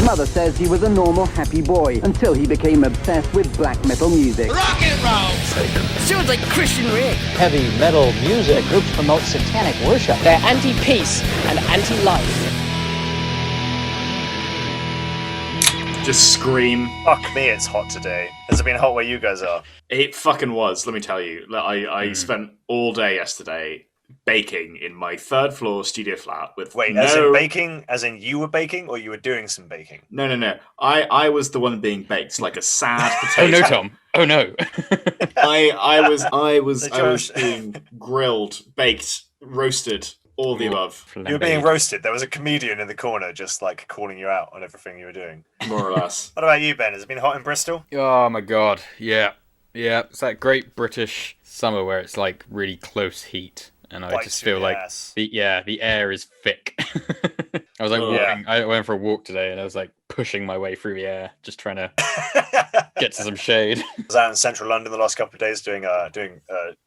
mother says he was a normal, happy boy until he became obsessed with black metal music. Rock and roll! Sounds like Christian Rick. Heavy metal music. Groups promote satanic worship. They're anti-peace and anti-life. Just scream. Fuck me, it's hot today. Has it been hot where you guys are? It fucking was, let me tell you. I spent all day yesterday baking in my third floor studio flat with as in baking? As in you were baking or you were doing some baking? No. I was the one being baked like a sad potato. Oh no, Tom. Oh no. I was being grilled, baked, roasted, all the above. You were being roasted. There was a comedian in the corner just like calling you out on everything you were doing. More or less. What about you, Ben? Has it been hot in Bristol? Oh my god. Yeah. It's that great British summer where it's like really close heat. And I just feel like the air is thick. I was like walking. I went for a walk today, and I was like pushing my way through the air, just trying to get to some shade. I was out in central London the last couple of days doing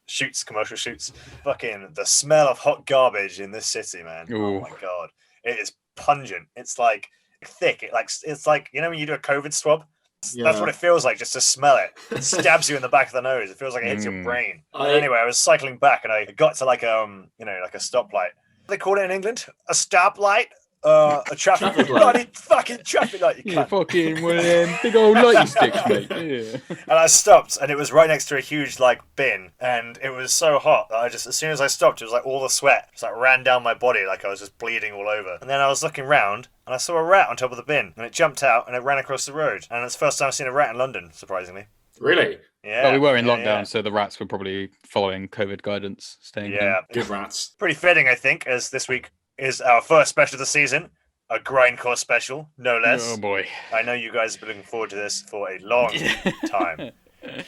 shoots, commercial shoots. Fucking the smell of hot garbage in this city, man. Ooh. Oh my god, it is pungent. It's like thick. It's like you know when you do a COVID swab. Yeah. That's what it feels like, just to smell it. It stabs you in the back of the nose. It feels like it hits your brain. Anyway, I was cycling back and I got to like like a stoplight. What do they call it in England? A stoplight? A traffic bloody fucking traffic light. You fucking one of them big old lighting sticks, mate. Yeah. And I stopped, and it was right next to a huge like bin, and it was so hot that I just, as soon as I stopped, it was like all the sweat just like ran down my body, like I was just bleeding all over. And then I was looking round, and I saw a rat on top of the bin, and it jumped out and it ran across the road. And it's the first time I've seen a rat in London, surprisingly. Really? Yeah. Well, we were in lockdown, so the rats were probably following COVID guidance, staying home. Good rats. Pretty fitting, I think, as this week is our first special of the season. A grindcore special, no less. Oh boy. I know you guys have been looking forward to this for a long time.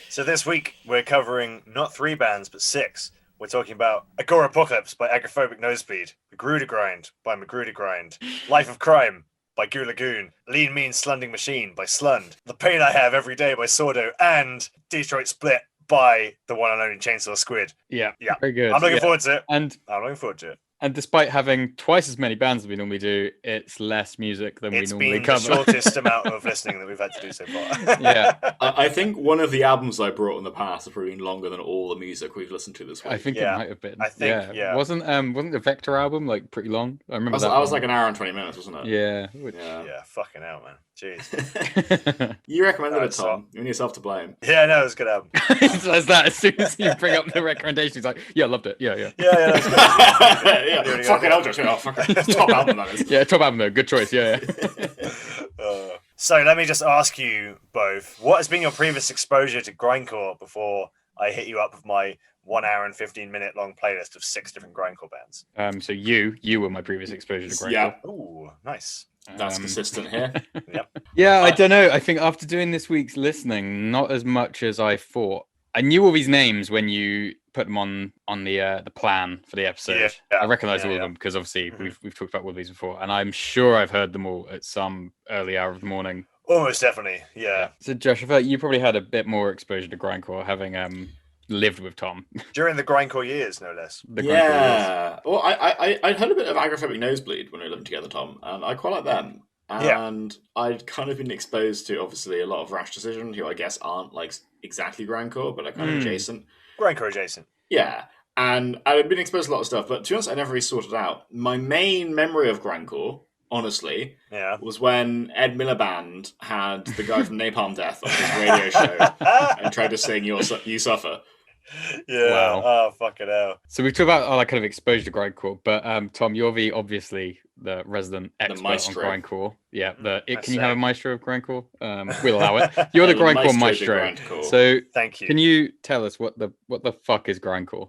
So this week, we're covering not 3 bands, but 6. We're talking about Agorapocalypse by Agoraphobic Nosebleed, Magrudergrind by Magrudergrind, Life of Crime by Goolagoon, Lean Mean Slunding Machine by Slund, The Pain I Have Every Day by Sordo, and Detroit Split by the one and only Chainsaw Squid. Yeah. Very good. I'm looking forward to it. And I'm looking forward to it. And despite having twice as many bands as we normally do, it's less music than we normally cover. It's been the shortest amount of listening that we've had to do so far. Yeah. I think one of the albums I brought in the past has probably been longer than all the music we've listened to this week. I think it might have been. I think, yeah. Wasn't the Vector album like pretty long? I remember that was like an hour and 20 minutes, wasn't it? Yeah. Yeah, fucking hell, man. Jeez. You recommended it, Tom. You're yourself to blame. Yeah, no, it was a good album. He says that as soon as you bring up the recommendation, he's like, yeah, loved it. Yeah. Yeah, that's good. Yeah, fucking hell, Josh. Oh, fuck it. Top album, that is. Yeah, top album, though. Good choice, yeah. So let me just ask you both, what has been your previous exposure to grindcore before I hit you up with my 1 hour and 15-minute long playlist of 6 different grindcore bands? So you were my previous exposure to grindcore. Yeah. Ooh, nice. That's consistent here. Yep. Yeah, I don't know. I think after doing this week's listening, not as much as I thought. I knew all these names when you put them on the plan for the episode. Yeah. I recognise all of them because obviously we've talked about all these before, and I'm sure I've heard them all at some early hour of the morning. Almost definitely, yeah. So Josh, I feel like you probably had a bit more exposure to grindcore, having lived with Tom during the grindcore years, no less. Yeah. Well, I'd heard a bit of Agoraphobic Nosebleed when we were living together, Tom, and I quite like them. And I'd kind of been exposed to obviously a lot of Rash Decision, who I guess aren't like exactly grindcore, but are kind of adjacent. Grindcore adjacent. Yeah. And I'd been exposed to a lot of stuff, but to be honest, I never really sorted out. My main memory of grindcore, honestly, was when Ed Miliband had the guy from Napalm Death on his radio show and tried to sing You Suffer. Yeah. Wow. Oh, fucking hell. So we've talked about our kind of exposure to grindcore, but Tom, you're obviously the resident expert on grindcore. Yeah. Can you have a maestro of grindcore? We'll allow it. You're the grindcore maestro. So thank you. Can you tell us what the fuck is grindcore?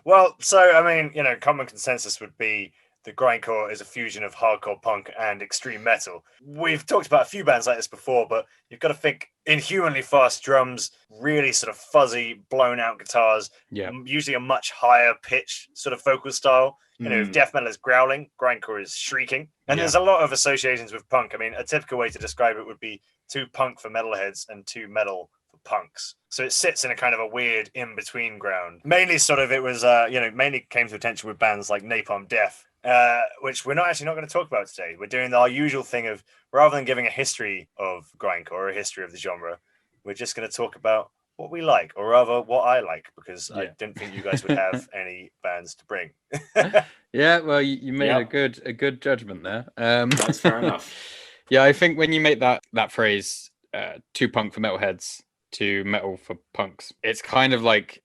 Well, so I mean, common consensus would be the grindcore is a fusion of hardcore punk and extreme metal. We've talked about a few bands like this before, but you've got to think inhumanly fast drums, really sort of fuzzy, blown out guitars, usually a much higher pitch sort of vocal style. If death metal is growling, grindcore is shrieking. And there's a lot of associations with punk. I mean, a typical way to describe it would be 2 punk for metalheads and 2 metal for punks. So it sits in a kind of a weird in-between ground. Mainly sort of it was, mainly came to attention with bands like Napalm Death which we're not going to talk about today. We're doing our usual thing of, rather than giving a history of grindcore or a history of the genre, we're just going to talk about what we like, or rather what I like, because I didn't think you guys would have any bands to bring. Yeah, well, you made a good judgment there. That's fair enough. Yeah, I think when you make that phrase, "to punk for metalheads, to metal for punks," it's kind of like,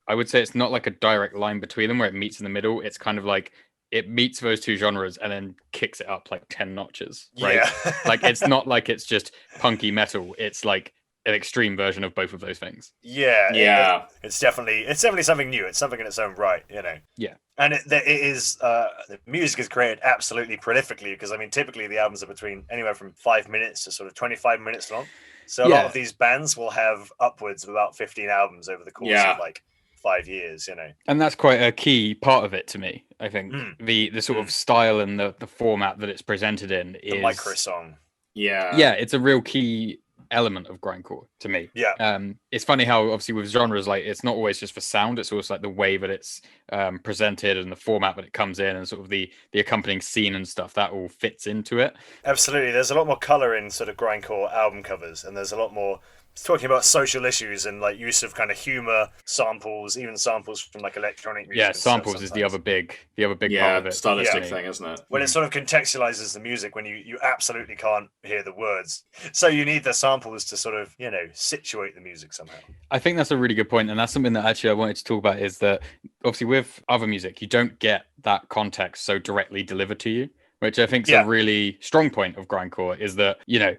I would say it's not like a direct line between them where it meets in the middle. It's kind of like it meets those two genres and then kicks it up like 10 notches, right? Yeah. Like, it's not like it's just punky metal. It's like an extreme version of both of those things. Yeah. It's definitely something new. It's something in its own right, you know. Yeah. And it is the music is created absolutely prolifically, because I mean, typically the albums are between anywhere from 5 minutes to sort of 25 minutes long. So a lot of these bands will have upwards of about 15 albums over the course of like 5 years, you know. And that's quite a key part of it to me, I think. The sort of style and the format that it's presented in is the micro song. Yeah, it's a real key element of grindcore to me. It's funny how obviously with genres, like, it's not always just for sound, it's also like the way that it's presented and the format that it comes in, and sort of the accompanying scene and stuff that all fits into it. Absolutely. There's a lot more color in sort of grindcore album covers, and there's a lot more talking about social issues and like use of kind of humor, samples, even samples from like electronic music. Yeah, samples is the other big part of it. Stylistic thing, isn't it? When it sort of contextualizes the music, when you absolutely can't hear the words, so you need the samples to sort of, you know, situate the music somehow. I think that's a really good point, and that's something that actually I wanted to talk about, is that obviously with other music you don't get that context so directly delivered to you, which I think is a really strong point of grindcore, is that, you know,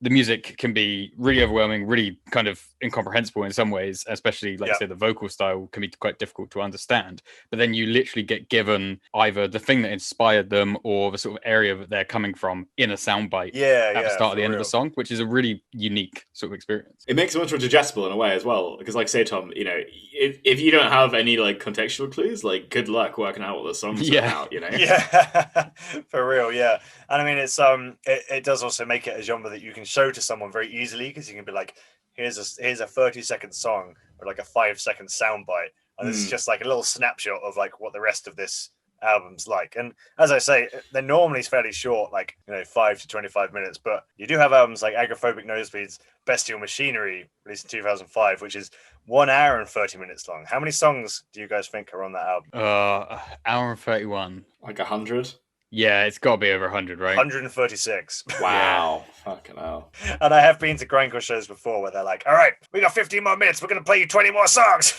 the music can be really overwhelming, really kind of incomprehensible in some ways, especially like say the vocal style can be quite difficult to understand. But then you literally get given either the thing that inspired them or the sort of area that they're coming from in a soundbite at the start or the end of the song, which is a really unique sort of experience. It makes it much more digestible in a way as well, because like say, Tom, you know, if you don't have any like contextual clues, like good luck working out what the song's about, you know? Yeah, for real, yeah. And I mean, it's it does also make it a genre that you can show to someone very easily, because you can be like, here's a 30-second song or like a 5-second soundbite, and this is just like a little snapshot of like what the rest of this album's like. And as I say, they're normally fairly short, like, you know, 5 to 25 minutes, but you do have albums like Agoraphobic Nosebleed's Bestial Machinery, released in 2005, which is 1 hour and 30 minutes long. How many songs do you guys think are on that album? Hour and 31. Like 100? Yeah, it's got to be over 100, right? 136. Wow. Fucking hell. And I have been to grindcore shows before where they're like, all right, we got 15 more minutes. We're going to play you 20 more songs.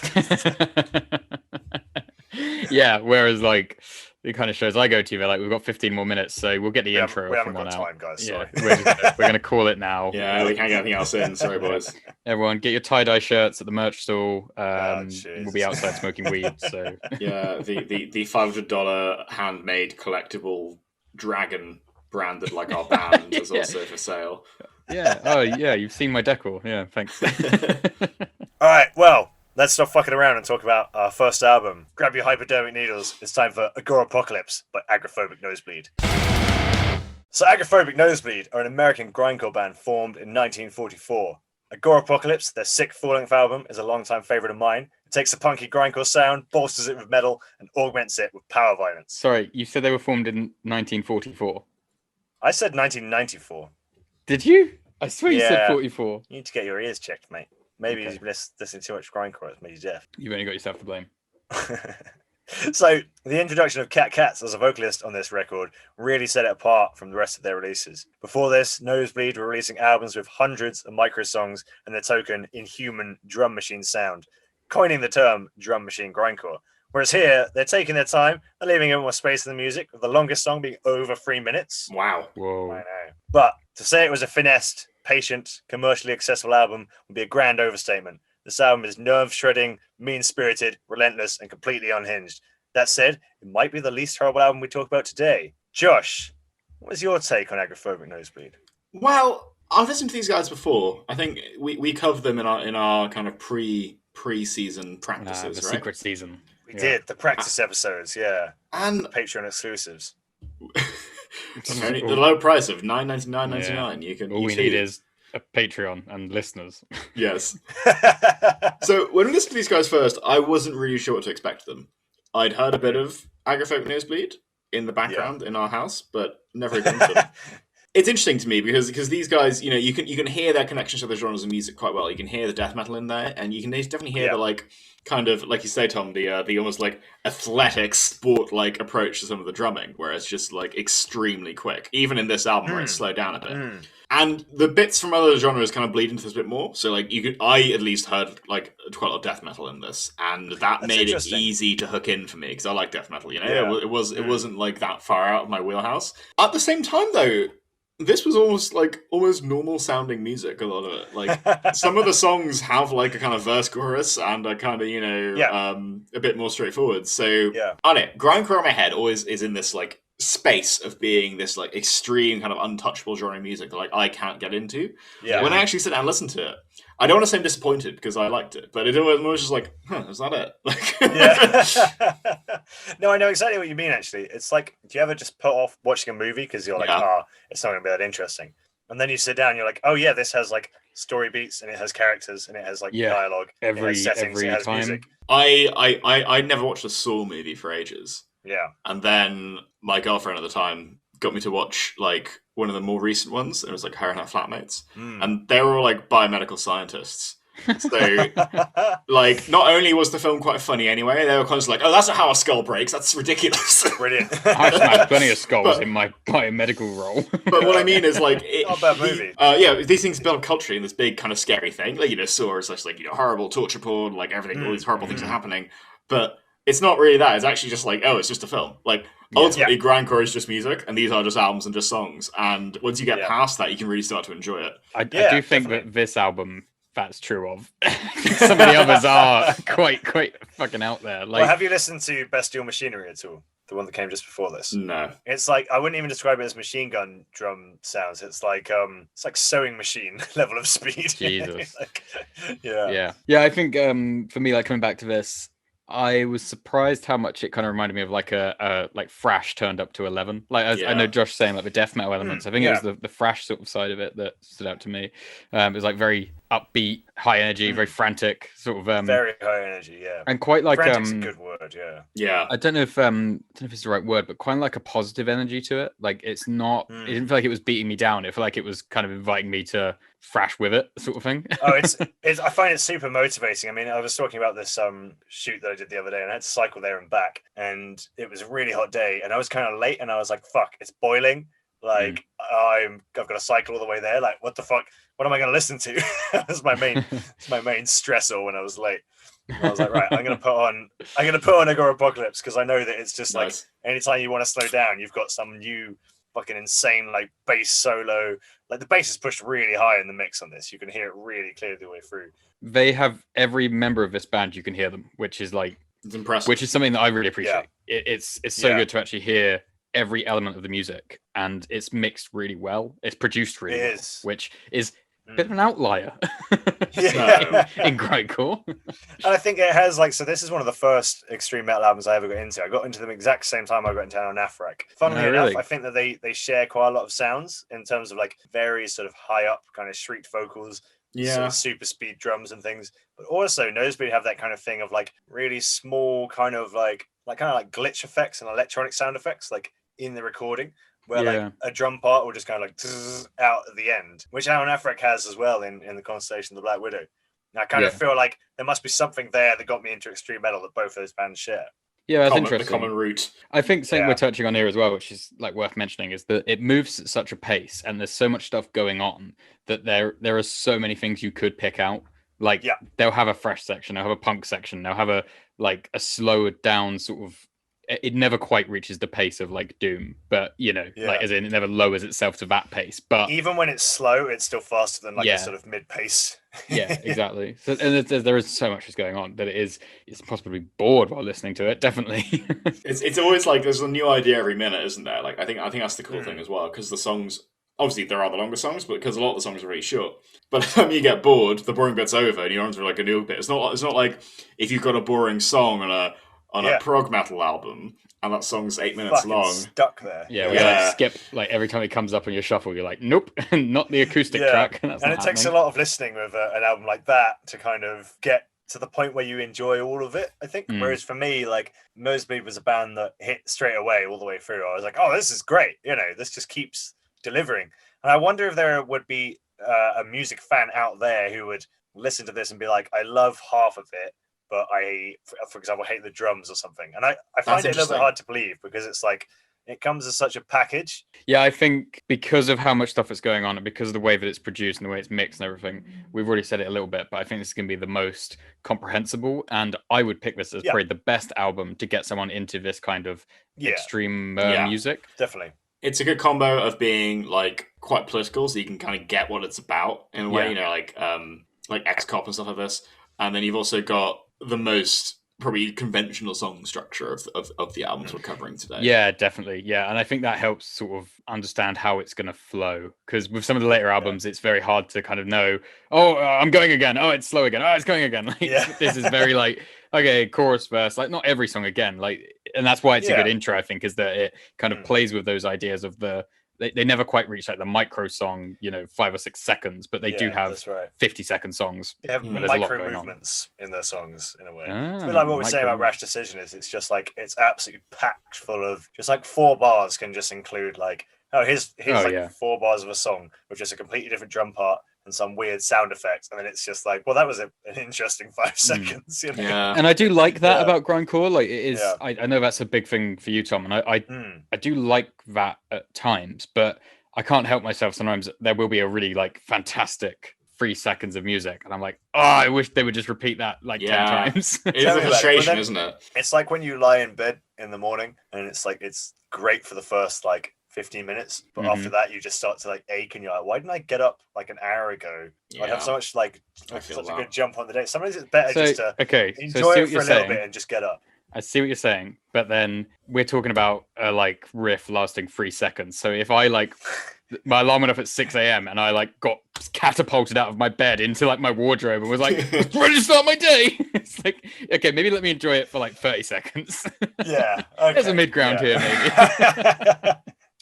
Yeah, whereas like the kind of shows I go to, they're like, we've got 15 more minutes, so we'll get the intro. We haven't got time, guys. Sorry. We're going to call it now. Yeah, we can't get anything else in. Sorry, boys. Everyone, get your tie-dye shirts at the merch stall. We'll be outside smoking weed. So yeah, the $500 handmade collectible dragon branded like our band is also for sale. Yeah. Oh, yeah. You've seen my decor. Yeah. Thanks. All right. Well, let's stop fucking around and talk about our first album. Grab your hypodermic needles. It's time for Agorapocalypse by Agoraphobic Nosebleed. So Agoraphobic Nosebleed are an American grindcore band formed in 1944. Agorapocalypse, their sixth full-length album, is a long-time favourite of mine. It takes a punky grindcore sound, bolsters it with metal, and augments it with power violence. Sorry, you said they were formed in 1944. I said 1994. Did you? I swear you said 44. You need to get your ears checked, mate. Maybe you've listened too much grindcore, it's made you deaf. You've only got yourself to blame. So, the introduction of Cat Katz as a vocalist on this record really set it apart from the rest of their releases. Before this, Nosebleed were releasing albums with hundreds of micro songs and their token inhuman drum machine sound, coining the term drum machine grindcore. Whereas here, they're taking their time and leaving a bit more space in the music, with the longest song being over 3 minutes. Wow. Whoa. I know. But to say it was a finessed, patient, commercially accessible album would be a grand overstatement. This album is nerve-shredding, mean-spirited, relentless, and completely unhinged. That said, it might be the least horrible album we talk about today. Josh, what is your take on Agoraphobic Nosebleed? Well, I've listened to these guys before. I think we covered them in our kind of pre-season practices, the right? secret season. We did, the practice episodes, and the Patreon exclusives. The low price of $9.99.99. You can. All we need is a Patreon and listeners. Yes. So when we listened to these guys first, I wasn't really sure what to expect them. I'd heard a bit of Agoraphobic Nosebleed. in the background in our house, but never again. It's interesting to me because these guys, you know, you can hear their connections to the genres of music quite well. You can hear the death metal in there, and you can definitely hear the like kind of like you say, Tom, the almost like athletic sport like approach to some of the drumming, where it's just like extremely quick. Even in this album, where it's slowed down a bit. And the bits from other genres kind of bleed into this a bit more. So, like, I at least heard like quite a lot of death metal in this, and that made it easy to hook in for me because I like death metal. You know, it wasn't like that far out of my wheelhouse. At the same time, though, this was almost normal sounding music. A lot of it, like some of the songs have like a kind of verse chorus and a kind of a bit more straightforward. So on it, grindcore in my head always is in this like space of being this like extreme kind of untouchable genre of music that like I can't get into. When I actually sit down and listen to it, I don't want to say I'm disappointed because I liked it, but it was just like, is that it? No, I know exactly what you mean. Actually, it's like, do you ever just put off watching a movie because you're like, it's not gonna be that interesting, and then you sit down, and you're like, oh yeah, this has like story beats and it has characters and it has like dialogue, every settings, it has time. music. I never watched a Saw movie for ages. Yeah. And then my girlfriend at the time got me to watch like one of the more recent ones. It was like her and her flatmates. And they were all like biomedical scientists. So like not only was the film quite funny anyway, they were kind of like, oh, that's not how a skull breaks. That's ridiculous. Brilliant. I smashed plenty of skulls in my biomedical role. But what I mean is like not a bad movie. These things build culture in this big kind of scary thing. Like, you know, Saw is such like, you know, horrible torture porn, like everything, all these horrible things are happening. But it's not really that. It's actually just like, oh, it's just a film. Like, ultimately, grindcore is just music, and these are just albums and just songs. And once you get past that, you can really start to enjoy it. I do think that this album, that's true of. Some of the others are quite fucking out there. Like, well, have you listened to Bestial Machinery at all? The one that came just before this? No. It's like, I wouldn't even describe it as machine gun drum sounds. It's like sewing machine level of speed. Jesus. Yeah, I think for me, like coming back to this, I was surprised how much it kind of reminded me of like a like thrash turned up to 11. Like as I know Josh saying like the death metal elements. I think it was the thrash sort of side of it that stood out to me. It was like very upbeat, high energy, very frantic, sort of very high energy, and quite like frantic's a good word, yeah. I don't know if it's the right word, but quite like a positive energy to it. Like it's not. It didn't feel like it was beating me down. It felt like it was kind of inviting me to thrash with it, sort of thing. it's I find it super motivating. I mean, I was talking about this shoot that I did the other day, and I had to cycle there and back, and it was a really hot day, and I was kind of late, and I was like, "Fuck, it's boiling." Like I've got to cycle all the way there. Like, what the fuck? What am I going to listen to? That's my main stressor when I was late. I was like, right, I'm going to put on Agorapocalypse because I know that it's just like anytime you want to slow down, you've got some new fucking insane like bass solo. Like the bass is pushed really high in the mix on this. You can hear it really clearly the way through. They have every member of this band. You can hear them, which is like it's impressive. Which is something that I really appreciate. It's so good to actually hear every element of the music, and it's mixed really well. It's produced really well, which is a bit of an outlier in grindcore. And I think it has this is one of the first extreme metal albums I ever got into. I got into them exact same time I got into Anafrak. Funnily enough, I think that they share quite a lot of sounds in terms of like very sort of high up kind of shrieked vocals, sort of super speed drums and things. But also Nosebleed have that kind of thing of like really small kind of like glitch effects and electronic sound effects like in the recording, where like a drum part will just kind of like out at the end, which Alan Afrek has as well in the Constellation of the Black Widow. And I kind of feel like there must be something there that got me into extreme metal that both those bands share. Yeah, that's interesting. The common root. I think something we're touching on here as well, which is like worth mentioning, is that it moves at such a pace and there's so much stuff going on that there are so many things you could pick out. Like they'll have a thrash section, they'll have a punk section, they'll have a slower down sort of. It never quite reaches the pace of like Doom, but like as in it never lowers itself to that pace. But even when it's slow, it's still faster than like a sort of mid pace. Yeah, exactly. So and there is so much that's going on that it's possible to be bored while listening to it. Definitely. it's always like there's a new idea every minute, isn't there? Like I think that's the cool thing as well, because the songs. Obviously, there are the longer songs, but because a lot of the songs are really short. By the time you get bored, the boring bit's over, and you're on to like a new bit. It's not like if you've got a boring song on a prog metal album, and that song's 8 minutes fucking long. Stuck there. Yeah, we like skip like every time it comes up on your shuffle. You're like, nope, not the acoustic track. And it takes a lot of listening with an album like that to kind of get to the point where you enjoy all of it, I think. Whereas for me, like Nosebleed was a band that hit straight away all the way through. I was like, oh, this is great. This just keeps delivering. And I wonder if there would be a music fan out there who would listen to this and be like, I love half of it, but I, for example, hate the drums or something. And I find it a little bit hard to believe, because it's like, it comes as such a package. Yeah, I think because of how much stuff is going on and because of the way that it's produced and the way it's mixed and everything, we've already said it a little bit, but I think this is going to be the most comprehensible. And I would pick this as probably the best album to get someone into this kind of extreme music. Definitely. It's a good combo of being like quite political, so you can kind of get what it's about in a way, like X-Cop and stuff like this. And then you've also got the most probably conventional song structure of the albums we're covering today. Yeah, definitely. Yeah, and I think that helps sort of understand how it's going to flow, because with some of the later albums, it's very hard to kind of know, I'm going again. Oh, it's slow again. Oh, it's going again. Like, this is very like, okay, chorus, verse, like not every song again. Like, and that's why it's a good intro, I think, is that it kind of plays with those ideas of they never quite reach like the micro song, 5 or 6 seconds, but they do have 50-second songs. They have micro movements in their songs in a way. It's a bit like what we're saying about Rash Decision it's just like, it's absolutely packed full of just like 4 bars can just include like, here's 4 bars of a song with just a completely different drum part and some weird sound effects, and then it's just like, well, that was an interesting 5 seconds. And I do like that about grindcore. Like, it is, I know that's a big thing for you, Tom, and I do like that at times, but I can't help myself. Sometimes there will be a really like fantastic 3 seconds of music, and I'm like, I wish they would just repeat that like 10 times. It's a frustration, isn't it? It's like when you lie in bed in the morning, and it's like, it's great for the first like 15 minutes, but after that you just start to like ache, and you're like, why didn't I get up like an hour ago? I'd have so much like such a good jump on the day. Sometimes it's better just to enjoy it for a little bit and just get up. I see what you're saying, but then we're talking about a like riff lasting 3 seconds. So if I like my alarm went off at 6 a.m. and I like got catapulted out of my bed into like my wardrobe and was like ready to start my day, it's like, okay, maybe let me enjoy it for like 30 seconds. There's a mid ground here, maybe.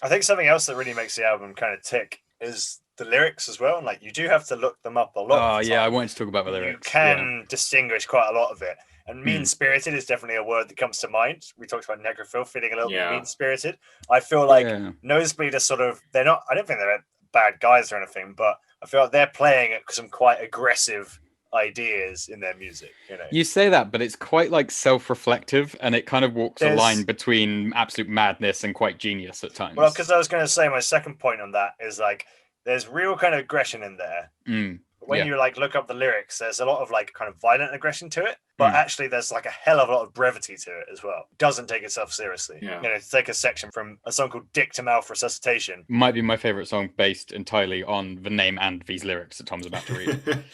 I think something else that really makes the album kind of tick is the lyrics as well. And like, you do have to look them up a lot. Oh yeah, I wanted to talk about the lyrics. You can distinguish quite a lot of it. And mean-spirited is definitely a word that comes to mind. We talked about Necrophil feeling a little bit mean-spirited. I feel like Nosebleed are sort of, I don't think they're bad guys or anything, but I feel like they're playing some quite aggressive ideas in their music. You say that, but it's quite like self-reflective, and it kind of walks a line between absolute madness and quite genius at times. Well, because I was going to say my second point on that is like, there's real kind of aggression in there. When you like look up the lyrics, there's a lot of like kind of violent aggression to it, but actually there's like a hell of a lot of brevity to it as well. It doesn't take itself seriously. To take a section from a song called Dick to Mouth Resuscitation. Might be my favorite song based entirely on the name and these lyrics that Tom's about to read.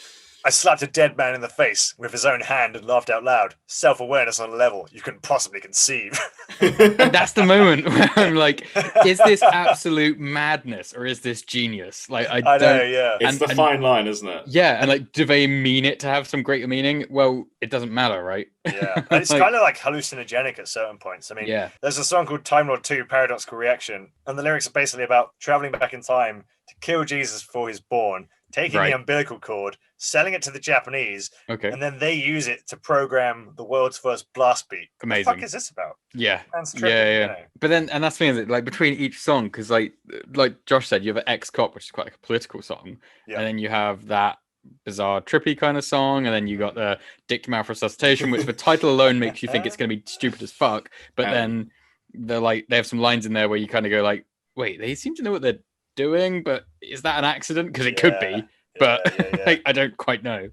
I slapped a dead man in the face with his own hand and laughed out loud. Self-awareness on a level you couldn't possibly conceive. And that's the moment where I'm like, is this absolute madness or is this genius? Like, I don't know, It's the fine line, isn't it? Yeah, and like, do they mean it to have some greater meaning? Well, it doesn't matter, right? Yeah, and it's kind of like hallucinogenic at certain points. I mean, there's a song called Time Lord 2 Paradoxical Reaction, and the lyrics are basically about traveling back in time to kill Jesus before he's born, taking the umbilical cord, selling it to the Japanese, and then they use it to program the world's first blast beat. Amazing. What the fuck is this about? Yeah. Tripping, But then, and that's the thing, like between each song, because like Josh said, you have an X-Cop, which is quite like a political song, and then you have that bizarre trippy kind of song, and then you got the Dick to Mouth Resuscitation, which the title alone makes you think it's going to be stupid as fuck, but then they're like, they have some lines in there where you kind of go like, wait, they seem to know what they're doing, but is that an accident? Because it could be, but like, I don't quite know.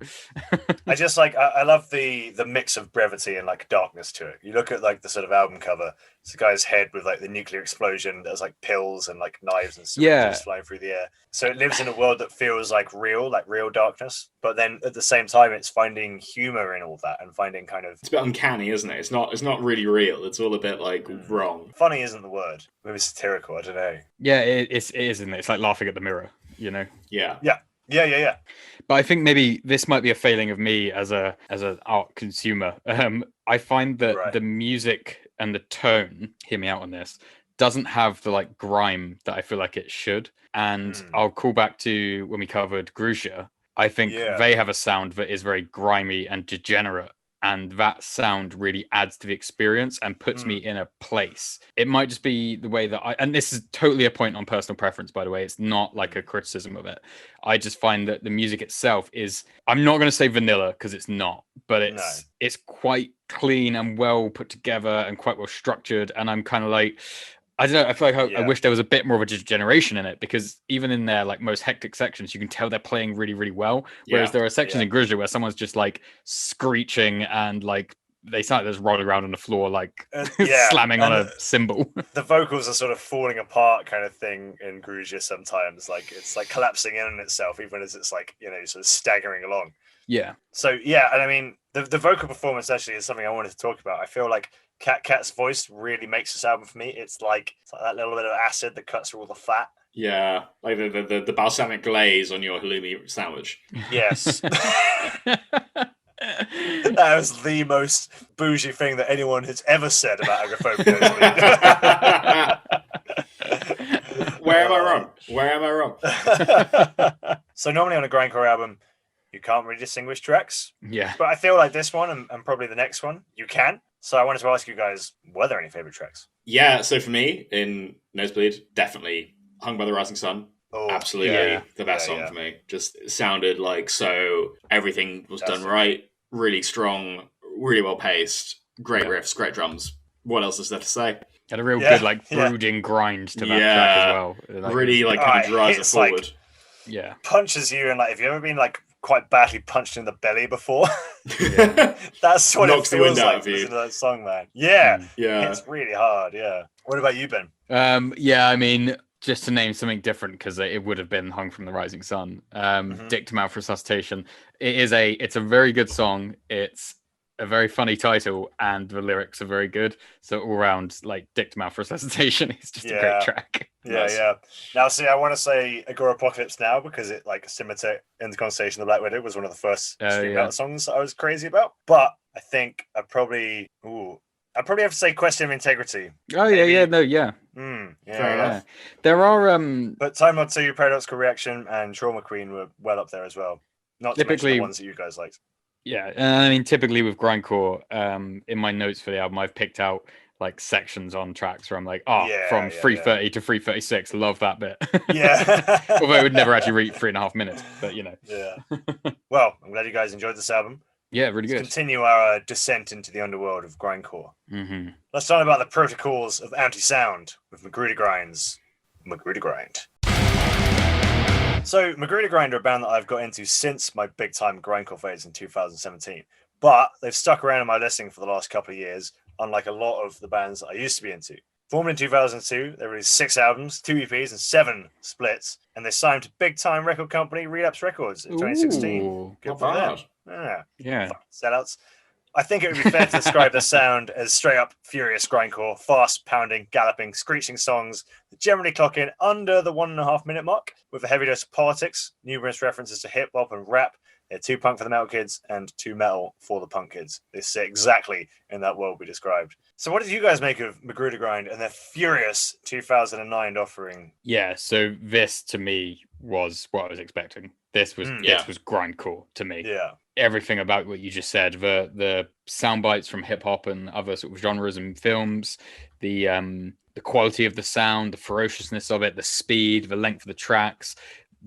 I just like, I love the mix of brevity and like darkness to it. You look at like the sort of album cover, it's a guy's head with like the nuclear explosion. There's like pills and like knives and stuff flying through the air. So it lives in a world that feels like real darkness. But then at the same time, it's finding humor in all that and finding kind of, it's a bit uncanny, isn't it? It's not really real. It's all a bit like wrong. Funny isn't the word. Maybe satirical. I don't know. Yeah, it is, isn't it? It's like laughing at the mirror, Yeah. But I think maybe this might be a failing of me as an art consumer. I find that the music and the tone, hear me out on this, doesn't have the like grime that I feel like it should. And I'll call back to when we covered Grusha. I think they have a sound that is very grimy and degenerate. And that sound really adds to the experience and puts me in a place. It might just be the way that and this is totally a point on personal preference, by the way. It's not like a criticism of it. I just find that the music itself is, I'm not going to say vanilla because it's not, but it's quite clean and well put together and quite well structured. And I'm kind of like, I don't know. I feel like I wish there was a bit more of a generation in it, because even in their like most hectic sections, you can tell they're playing really, really well. Whereas there are sections in Grudge where someone's just like screeching and like they sound like they're just rolling around on the floor, like slamming on a cymbal. The vocals are sort of falling apart, kind of thing in Grudge sometimes. Like it's like collapsing in on itself, even as it's like, you know, sort of staggering along. Yeah. So and I mean the vocal performance actually is something I wanted to talk about. I feel like Cat's voice really makes this album for me. It's like that little bit of acid that cuts through all the fat. Yeah, like the balsamic glaze on your halloumi sandwich. Yes. That was the most bougie thing that anyone has ever said about Agoraphobic Nosebleed. Where am I wrong? So normally on a grindcore album, you can't really distinguish tracks. Yeah. But I feel like this one and probably the next one, you can. So I wanted to ask you guys, were there any favorite tracks? Yeah, so for me, in Nosebleed, definitely Hung by the Rising Sun. Oh, absolutely the best song for me. Just sounded like everything was done right, really strong, really well paced, great riffs, great drums. What else is there to say? Had a real good like brooding grind to that track as well. Like, really like kind of drives it forward. Like, punches you, and like, have you ever been like quite badly punched in the belly before? That's what it feels like listening to that song, man. Yeah, it's really hard. Yeah. What about you, Ben? I mean, just to name something different, because it would have been Hung from the Rising Sun. Dick to Mouth Resuscitation. It's a very good song. It's a very funny title, and the lyrics are very good. So all around, like, Dick to Mouth Resuscitation is just a great track. Yeah. Now, see, I want to say Agorapocalypse now, because it, like, similar to In the Conversation of the Black Widow, was one of the first stream metal songs that I was crazy about. But I think I'd probably have to say Question of Integrity. Oh, yeah. Fair enough. There are but Time Mod 2, Paradoxical Reaction, and Trauma Queen were well up there as well. Not to mention the ones that you guys liked. Yeah, I mean, typically with grindcore, in my notes for the album, I've picked out like sections on tracks where I'm like, from 3:30 to 3:36, love that bit. Yeah. Although it would never actually reach 3.5 minutes, but you know. Yeah. Well, I'm glad you guys enjoyed this album. Yeah, really good. Let's continue our descent into the underworld of grindcore. Mm-hmm. Let's talk about the protocols of anti-sound with Magrudergrind's Magrudergrind. So Magrudergrind are a band that I've got into since my big time grindcore phase in 2017. But they've stuck around in my listening for the last couple of years, unlike a lot of the bands that I used to be into. Formed in 2002, they released 6 albums, 2 EPs, and 7 splits, and they signed to big time record company Relapse Records in 2016. Ooh, good for them. Yeah. Sellouts. I think it would be fair to describe the sound as straight up furious grindcore, fast pounding, galloping, screeching songs that generally clock in under the 1.5 minute mark, with a heavy dose of politics, numerous references to hip hop and rap. They're too punk for the metal kids and too metal for the punk kids. They sit exactly in that world we described. So what did you guys make of Magrudergrind and their furious 2009 offering? Yeah, so this to me was what I was expecting. This was grindcore to me. Yeah. Everything about what you just said, the sound bites from hip hop and other sort of genres and films, the quality of the sound, the ferociousness of it, the speed, the length of the tracks.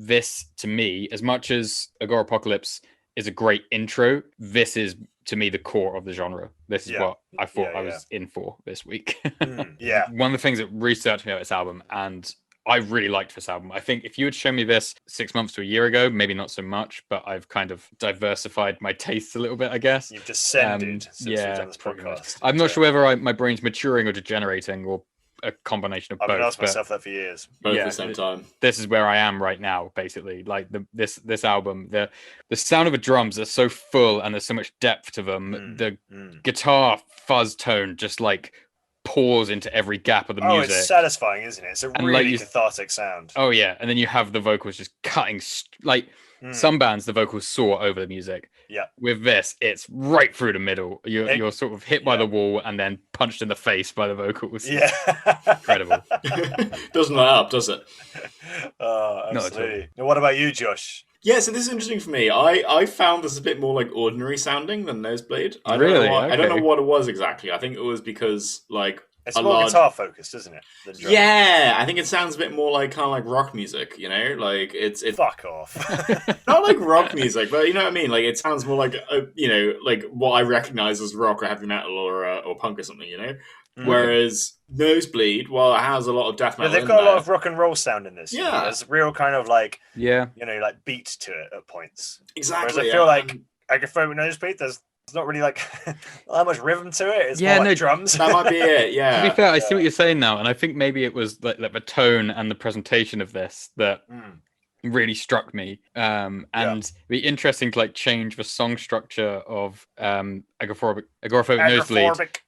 This to me, as much as Agorapocalypse is a great intro, this is to me the core of the genre. This is what I thought I was in for this week. One of the things that really stood me about this album, and I really liked this album. I think if you had shown me this 6 months to a year ago, maybe not so much, but I've kind of diversified my tastes a little bit, I guess. You've descended since we've done this podcast. I'm not sure whether my brain's maturing or degenerating or a combination of both. I've asked myself that for years. Both at the same time. This is where I am right now, basically. Like this album, the sound of the drums are so full and there's so much depth to them. The guitar fuzz tone just like pours into every gap of the music. Oh, it's satisfying, isn't it? It's a really cathartic sound. Oh yeah, and then you have the vocals just cutting some bands the vocals soar over the music. Yeah. With this, it's right through the middle. You're sort of hit by the wall and then punched in the face by the vocals. Yeah. Incredible. Doesn't let up, does it? Oh, absolutely. Now, what about you, Josh? Yeah, so this is interesting for me. I found this a bit more like ordinary sounding than Nosebleed. I don't Really? know why, Okay. I don't know what it was exactly. I think it was because like it's more guitar focused, isn't it? Yeah, I think it sounds a bit more like kind of like rock music, you know, like it's fuck off. Not like rock music, but you know what I mean. Like it sounds more like you know, like what I recognize as rock or heavy metal or punk or something, you know. Whereas Nosebleed, while it has a lot of death metal, they've got a lot of rock and roll sound in this. Yeah, there's real kind of like you know, like beat to it at points. Exactly. Whereas I feel like Agoraphobic Nosebleed, there's not really like that much rhythm to it. It's more like drums. That might be it. Yeah. To be fair, I see what you're saying now, and I think maybe it was like the tone and the presentation of this that really struck me. And it'd be interesting to like change the song structure of Agoraphobic Nosebleed.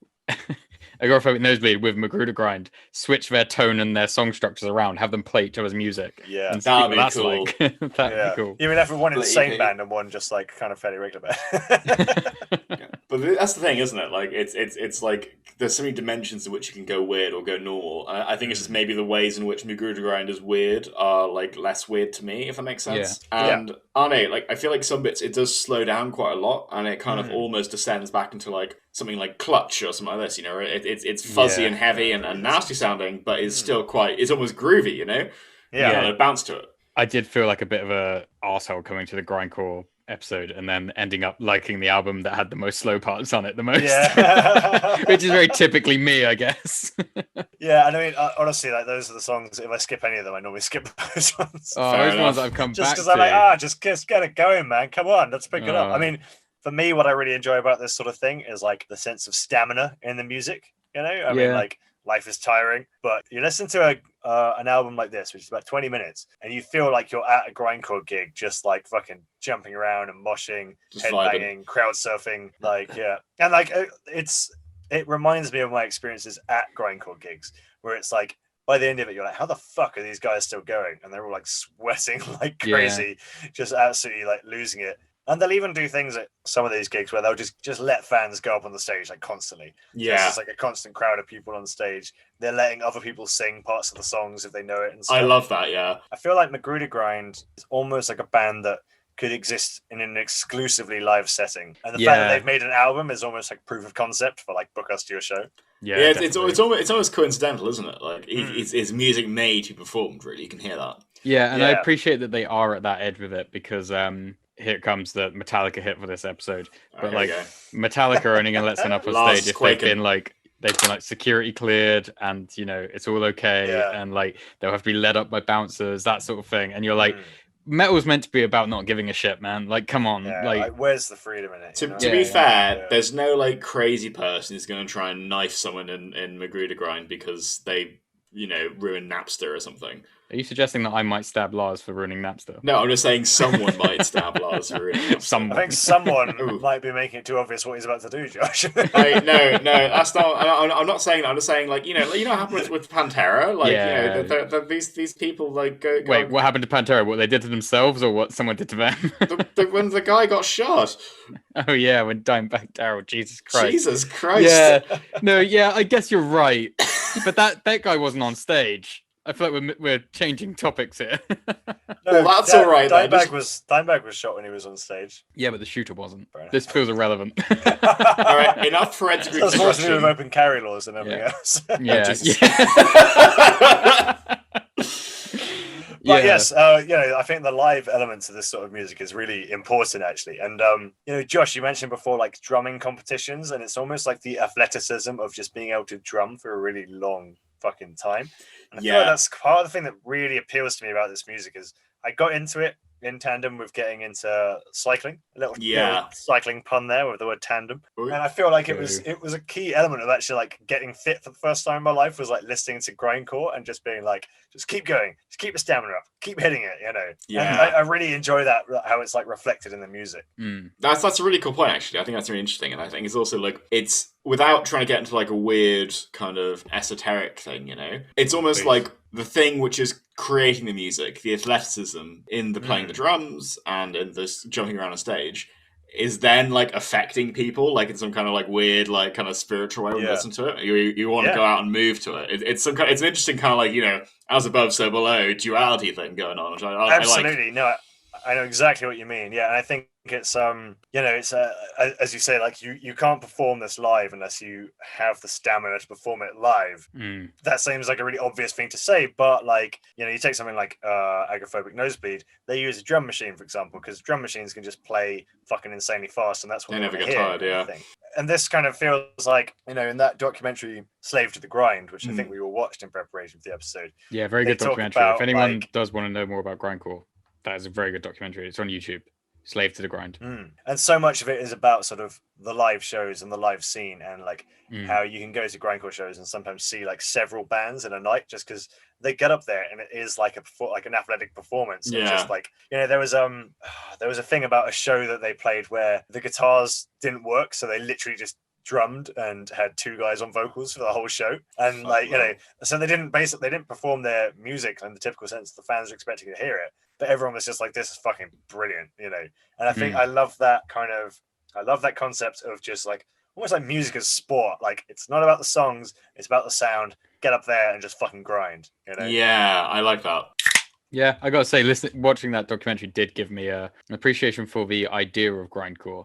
Agoraphobic Nosebleed with Magrudergrind, switch their tone and their song structures around, have them play each other's music. Yeah, and that'd be that's cool. Like. That'd be cool. Even if one in the same band and one just like kind of fairly regular band. But that's the thing, isn't it? Like it's like there's so many dimensions in which you can go weird or go normal. I think it's just maybe the ways in which Magrudergrind is weird are like less weird to me, if that makes sense. Yeah. And Arne, like I feel like some bits it does slow down quite a lot, and it kind of almost descends back into like something like Clutch or something like this. You know, it's fuzzy and heavy and nasty sounding, but it's still it's almost groovy. You know, a bounce to it. I did feel like a bit of a arsehole coming to the grindcore episode and then ending up liking the album that had the most slow parts on it the most. Which is very typically me, I guess. Yeah, and I mean, honestly, like those are the songs, if I skip any of them, I normally skip those ones. Oh, those ones I've come just back because to. I'm like, just get it going, man. Come on, let's pick it up. I mean, for me, what I really enjoy about this sort of thing is like the sense of stamina in the music, you know? I mean, like, life is tiring, but you listen to an album like this, which is about 20 minutes, and you feel like you're at a grindcore gig, just like fucking jumping around and moshing, headbanging, crowd surfing, like and like it reminds me of my experiences at grindcore gigs, where it's like by the end of it, you're like, how the fuck are these guys still going? And they're all like sweating like crazy, just absolutely like losing it. And they'll even do things at some of these gigs where they'll just let fans go up on the stage like constantly. Yeah, so it's like a constant crowd of people on stage. They're letting other people sing parts of the songs if they know it and stuff. I love that. Yeah, I feel like Magrudergrind is almost like a band that could exist in an exclusively live setting, and the fact that they've made an album is almost like proof of concept for like book us to your show. Yeah, it's almost coincidental, isn't it? Like it's music made to be performed. Really, you can hear that. Yeah, and I appreciate that they are at that edge with it because here comes the Metallica hit for this episode. But like Metallica are only gonna let someone up on stage if they've been like security cleared and you know it's all okay and like they'll have to be led up by bouncers, that sort of thing. And you're like, metal's meant to be about not giving a shit, man. Like, come on. Like where's the freedom in it? To be fair, there's no like crazy person who's gonna try and knife someone in Magrudergrind because they, you know, ruined Napster or something. Are you suggesting that I might stab Lars for ruining Napster? No, I'm just saying someone might stab Lars for ruining Napster. I think someone might be making it too obvious what he's about to do, Josh. No, that's not. I'm not saying that. I'm just saying, like, you know what happened with Pantera? Like, you know, these people like go. Wait, what happened to Pantera? What they did to themselves, or what someone did to them? When the guy got shot. Oh yeah, when Dimebag Darrell. Jesus Christ. Jesus Christ. Yeah. No. Yeah. I guess you're right, but that guy wasn't on stage. I feel like we're changing topics here. Well, that's all right. Dimebag was shot when he was on stage. Yeah, but the shooter wasn't. This feels irrelevant. All right, enough forensic reconstruction. That's more to do with open carry laws and everything else. But yes, you know, I think the live elements of this sort of music is really important, actually. And you know, Josh, you mentioned before like drumming competitions, and it's almost like the athleticism of just being able to drum for a really long fucking time. And I feel like that's part of the thing that really appeals to me about this music is I got into it in tandem with getting into cycling. A little cycling pun there with the word tandem. And I feel like it was a key element of actually like getting fit for the first time in my life was like listening to grindcore and just being like, just keep going, just keep the stamina up, keep hitting it, you know. Yeah. And I really enjoy that, how it's like reflected in the music. That's a really cool point, actually. I think that's really interesting. And I think it's also like, it's without trying to get into like a weird kind of esoteric thing, you know, it's almost like the thing which is creating the music, the athleticism in the playing the drums and in this jumping around on stage is then like affecting people like in some kind of like weird like kind of spiritual way when you listen to it. You want to go out and move to it. It's some kind, it's an interesting kind of like, you know, as above so below duality thing going on, which I absolutely like. No, I know exactly what you mean. Yeah, and I think it's it's as you say, like you can't perform this live unless you have the stamina to perform it live. That seems like a really obvious thing to say, but like you take something like Agoraphobic Nosebleed, they use a drum machine, for example, because drum machines can just play fucking insanely fast, and that's what they never get hear, tired. Yeah. And this kind of feels like, in that documentary Slave to the Grind, which I think we all watched in preparation for the episode. Yeah, very good documentary. If anyone does want to know more about grindcore, that is a very good documentary. It's on YouTube. Slave to the Grind. And so much of it is about sort of the live shows and the live scene, and like how you can go to grindcore shows and sometimes see like several bands in a night just because they get up there and it is like an athletic performance. Yeah. Just like there was a thing about a show that they played where the guitars didn't work, so they literally just drummed and had two guys on vocals for the whole show, and so they didn't perform their music in the typical sense the fans are expecting to hear it, but everyone was just like, this is fucking brilliant, and I think I love that concept of just like almost like music as sport. Like it's not about the songs, it's about the sound. Get up there and just fucking grind. Yeah, I like that. Yeah, I gotta say, watching that documentary did give me an appreciation for the idea of grindcore.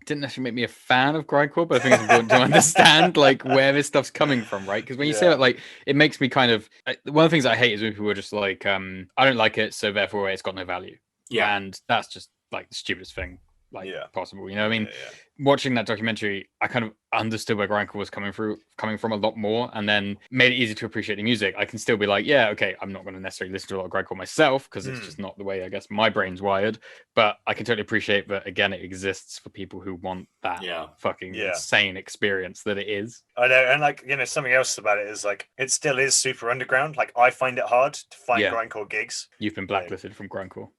Didn't necessarily make me a fan of grindcore, but I think it's important to understand like where this stuff's coming from, right? Because when you say that, like, it makes me kind of one of the things I hate is when people are just like, I don't like it, so therefore it's got no value. Yeah, and that's just like the stupidest thing possible. You know what I mean? Watching that documentary, I kind of understood where grindcore was coming from a lot more, and then made it easy to appreciate the music. I can still be like, yeah, okay, I'm not going to necessarily listen to a lot of grindcore myself because it's just not the way I guess my brain's wired, but I can totally appreciate that again it exists for people who want that fucking insane experience that it is. I know, and like something else about it is like it still is super underground. Like I find it hard to find grindcore gigs. You've been blacklisted from grindcore.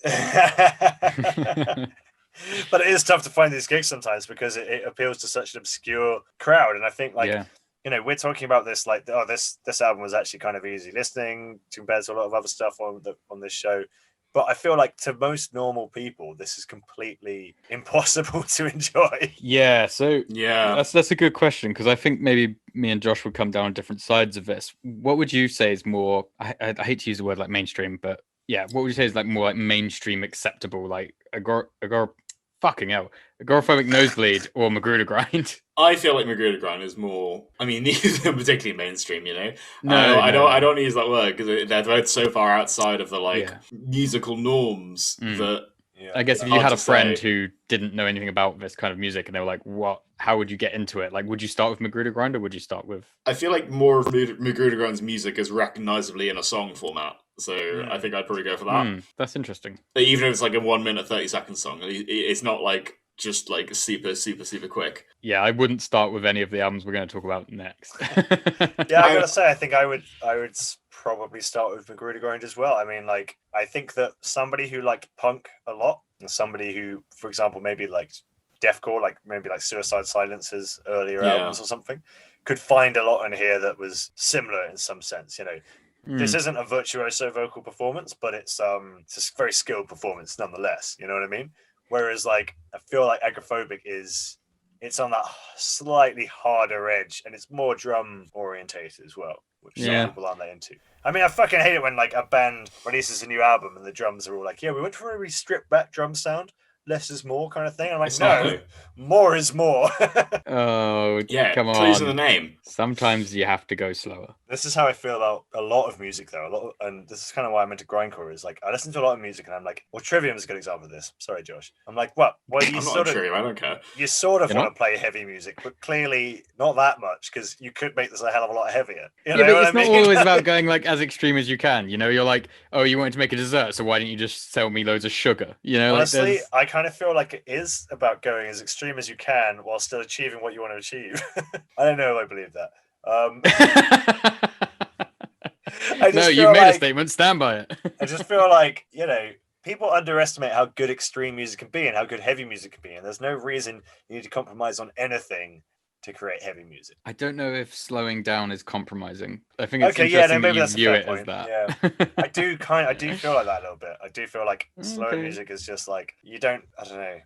But it is tough to find these gigs sometimes because it appeals to such an obscure crowd, and I think we're talking about this like, oh, this album was actually kind of easy listening compared to a lot of other stuff on this show, but I feel like to most normal people this is completely impossible to enjoy. That's a good question, because I think maybe me and Josh would come down on different sides of this. What would you say is more, I hate to use the word like mainstream, but what would you say is like more like mainstream acceptable, like Agoraphobic Nosebleed or Magrudergrind? I feel like Magrudergrind is more. I mean, neither particularly mainstream. No, I don't use that word because they're both so far outside of the musical norms that. I guess if you had a friend who didn't know anything about this kind of music and they were like, "What? How would you get into it? Like, would you start with Magrudergrind or would you start with?" I feel like more of Magrudergrind's music is recognizably in a song format. So I think I'd probably go for that. That's interesting. Even if it's like a 1 minute 30-second song, it's not like just like super quick. Yeah, I wouldn't start with any of the albums we're going to talk about next. I gotta say, I think I would probably start with Magrudergrind as well. I mean, like, I think that somebody who liked punk a lot and somebody who, for example, maybe liked deathcore, like maybe like Suicide Silence's earlier albums or something, could find a lot in here that was similar in some sense. This isn't a virtuoso vocal performance, but it's a very skilled performance nonetheless. You know what I mean? Whereas, like, I feel like Agoraphobic it's on that slightly harder edge, and it's more drum orientated as well, which some people aren't that into. I mean, I fucking hate it when like a band releases a new album and the drums are all like, we went for a really stripped back drum sound. Less is more kind of thing. I'm like, no, more is more. Oh, come on. Clues in the name. Sometimes you have to go slower. This is how I feel about a lot of music, though. And this is kind of why I'm into grindcore. Is like I listen to a lot of music, and I'm like, well, Trivium is a good example of this. Sorry, Josh. I'm like, what? Well, you I'm not on Trivium. I don't care. You sort of want to play heavy music, but clearly not that much because you could make this a hell of a lot heavier. But it's not always about going like as extreme as you can. You're like, oh, you wanted to make a dessert, so why didn't you just sell me loads of sugar? Honestly, I kind of feel like it is about going as extreme as you can while still achieving what you want to achieve. I don't know if I believe that. No, you've made a statement. Stand by it. I just feel like, people underestimate how good extreme music can be and how good heavy music can be. And there's no reason you need to compromise on anything to create heavy music. I don't know if slowing down is compromising. I think it's interesting that you view it as that. Yeah. I do feel like that a little bit. I do feel like slow music is just like, I don't know.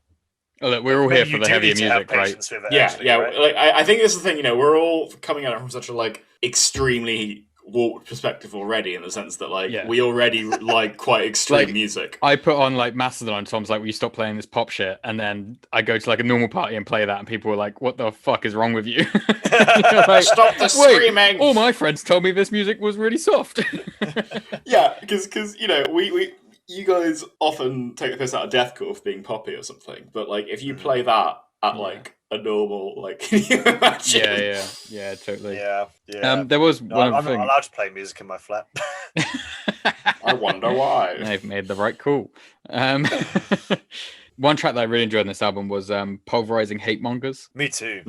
Oh, look, we're all here for the heavier music, right? Right? Like, I think this is the thing, we're all coming at it from such a like extremely warped perspective already, in the sense that like Yeah. we already like quite extreme Like, music. I put on like Mastodon, and Tom's like, "Will you stop playing this pop shit?" And then I go to like a normal party and play that, and people are like, "What the fuck is wrong with you?" Like, Stop the screaming! All my friends told me this music was really soft. Yeah, because you know we you guys often take the piss out of deathcore for being poppy or something, but like if you play that at like a normal, like, can you imagine? Yeah, totally. Yeah. There was No, one I'm thing. not allowed to play music in my flat. I wonder why. They've made the right call. One track that I really enjoyed on this album was Pulverizing Hate Mongers. Me too.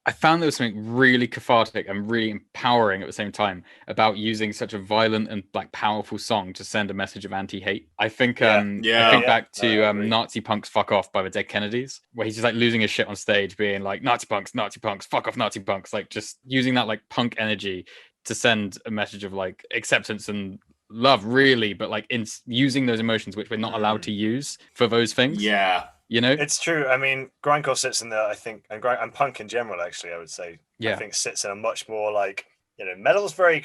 I found there was something really cathartic and really empowering at the same time about using such a violent and like powerful song to send a message of anti-hate. I think I think back to Nazi Punks Fuck Off by the Dead Kennedys, where he's just like losing his shit on stage, being like Nazi punks, fuck off Nazi punks, like just using that like punk energy to send a message of like acceptance and love, really, but like in using those emotions which we're not allowed to use for those things. Yeah. You know, it's true. I mean, grindcore sits in there, I think, and punk in general, actually, I would say, I think sits in a much more like, you know, metal's very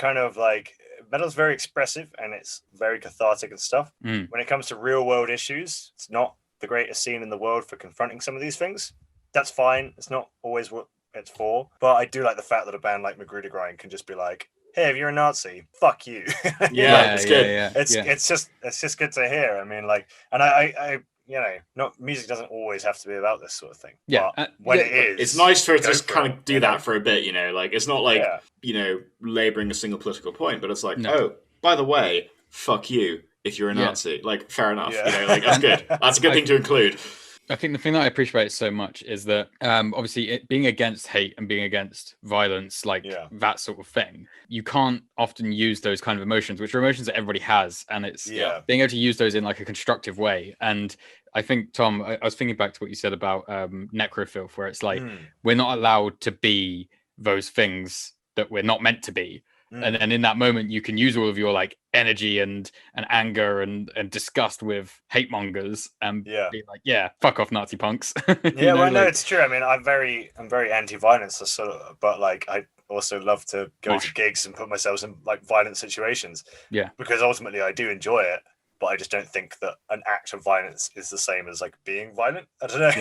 expressive and it's very cathartic and stuff. When it comes to real world issues, it's not the greatest scene in the world for confronting some of these things. That's fine. It's not always what it's for, but I do like the fact that a band like Magrudergrind can just be like, hey, if you're a Nazi, fuck you. It's good. It's just good to hear. I mean, like, and I you know, music doesn't always have to be about this sort of thing. Yeah. But when it is, it's nice for it to just kind of do that for a bit, you know, like it's not like, you know, laboring a single political point, but it's like, oh, by the way, fuck you if you're a Nazi. Like, fair enough. You know, like that's good. That's a good thing to include. I think the thing that I appreciate so much is that obviously being against hate and being against violence, like that sort of thing, you can't often use those kind of emotions, which are emotions that everybody has. And it's being able to use those in like a constructive way. And I think, Tom, I was thinking back to what you said about necrofilth, where it's like we're not allowed to be those things that we're not meant to be. And then in that moment, you can use all of your like energy and anger and disgust with hate mongers and be like, fuck off Nazi punks. No, it's true. I mean, I'm very anti-violence, sort of, but like I also love to go to gigs and put myself in like violent situations. Yeah, because ultimately I do enjoy it, but I just don't think that an act of violence is the same as like being violent. I don't know.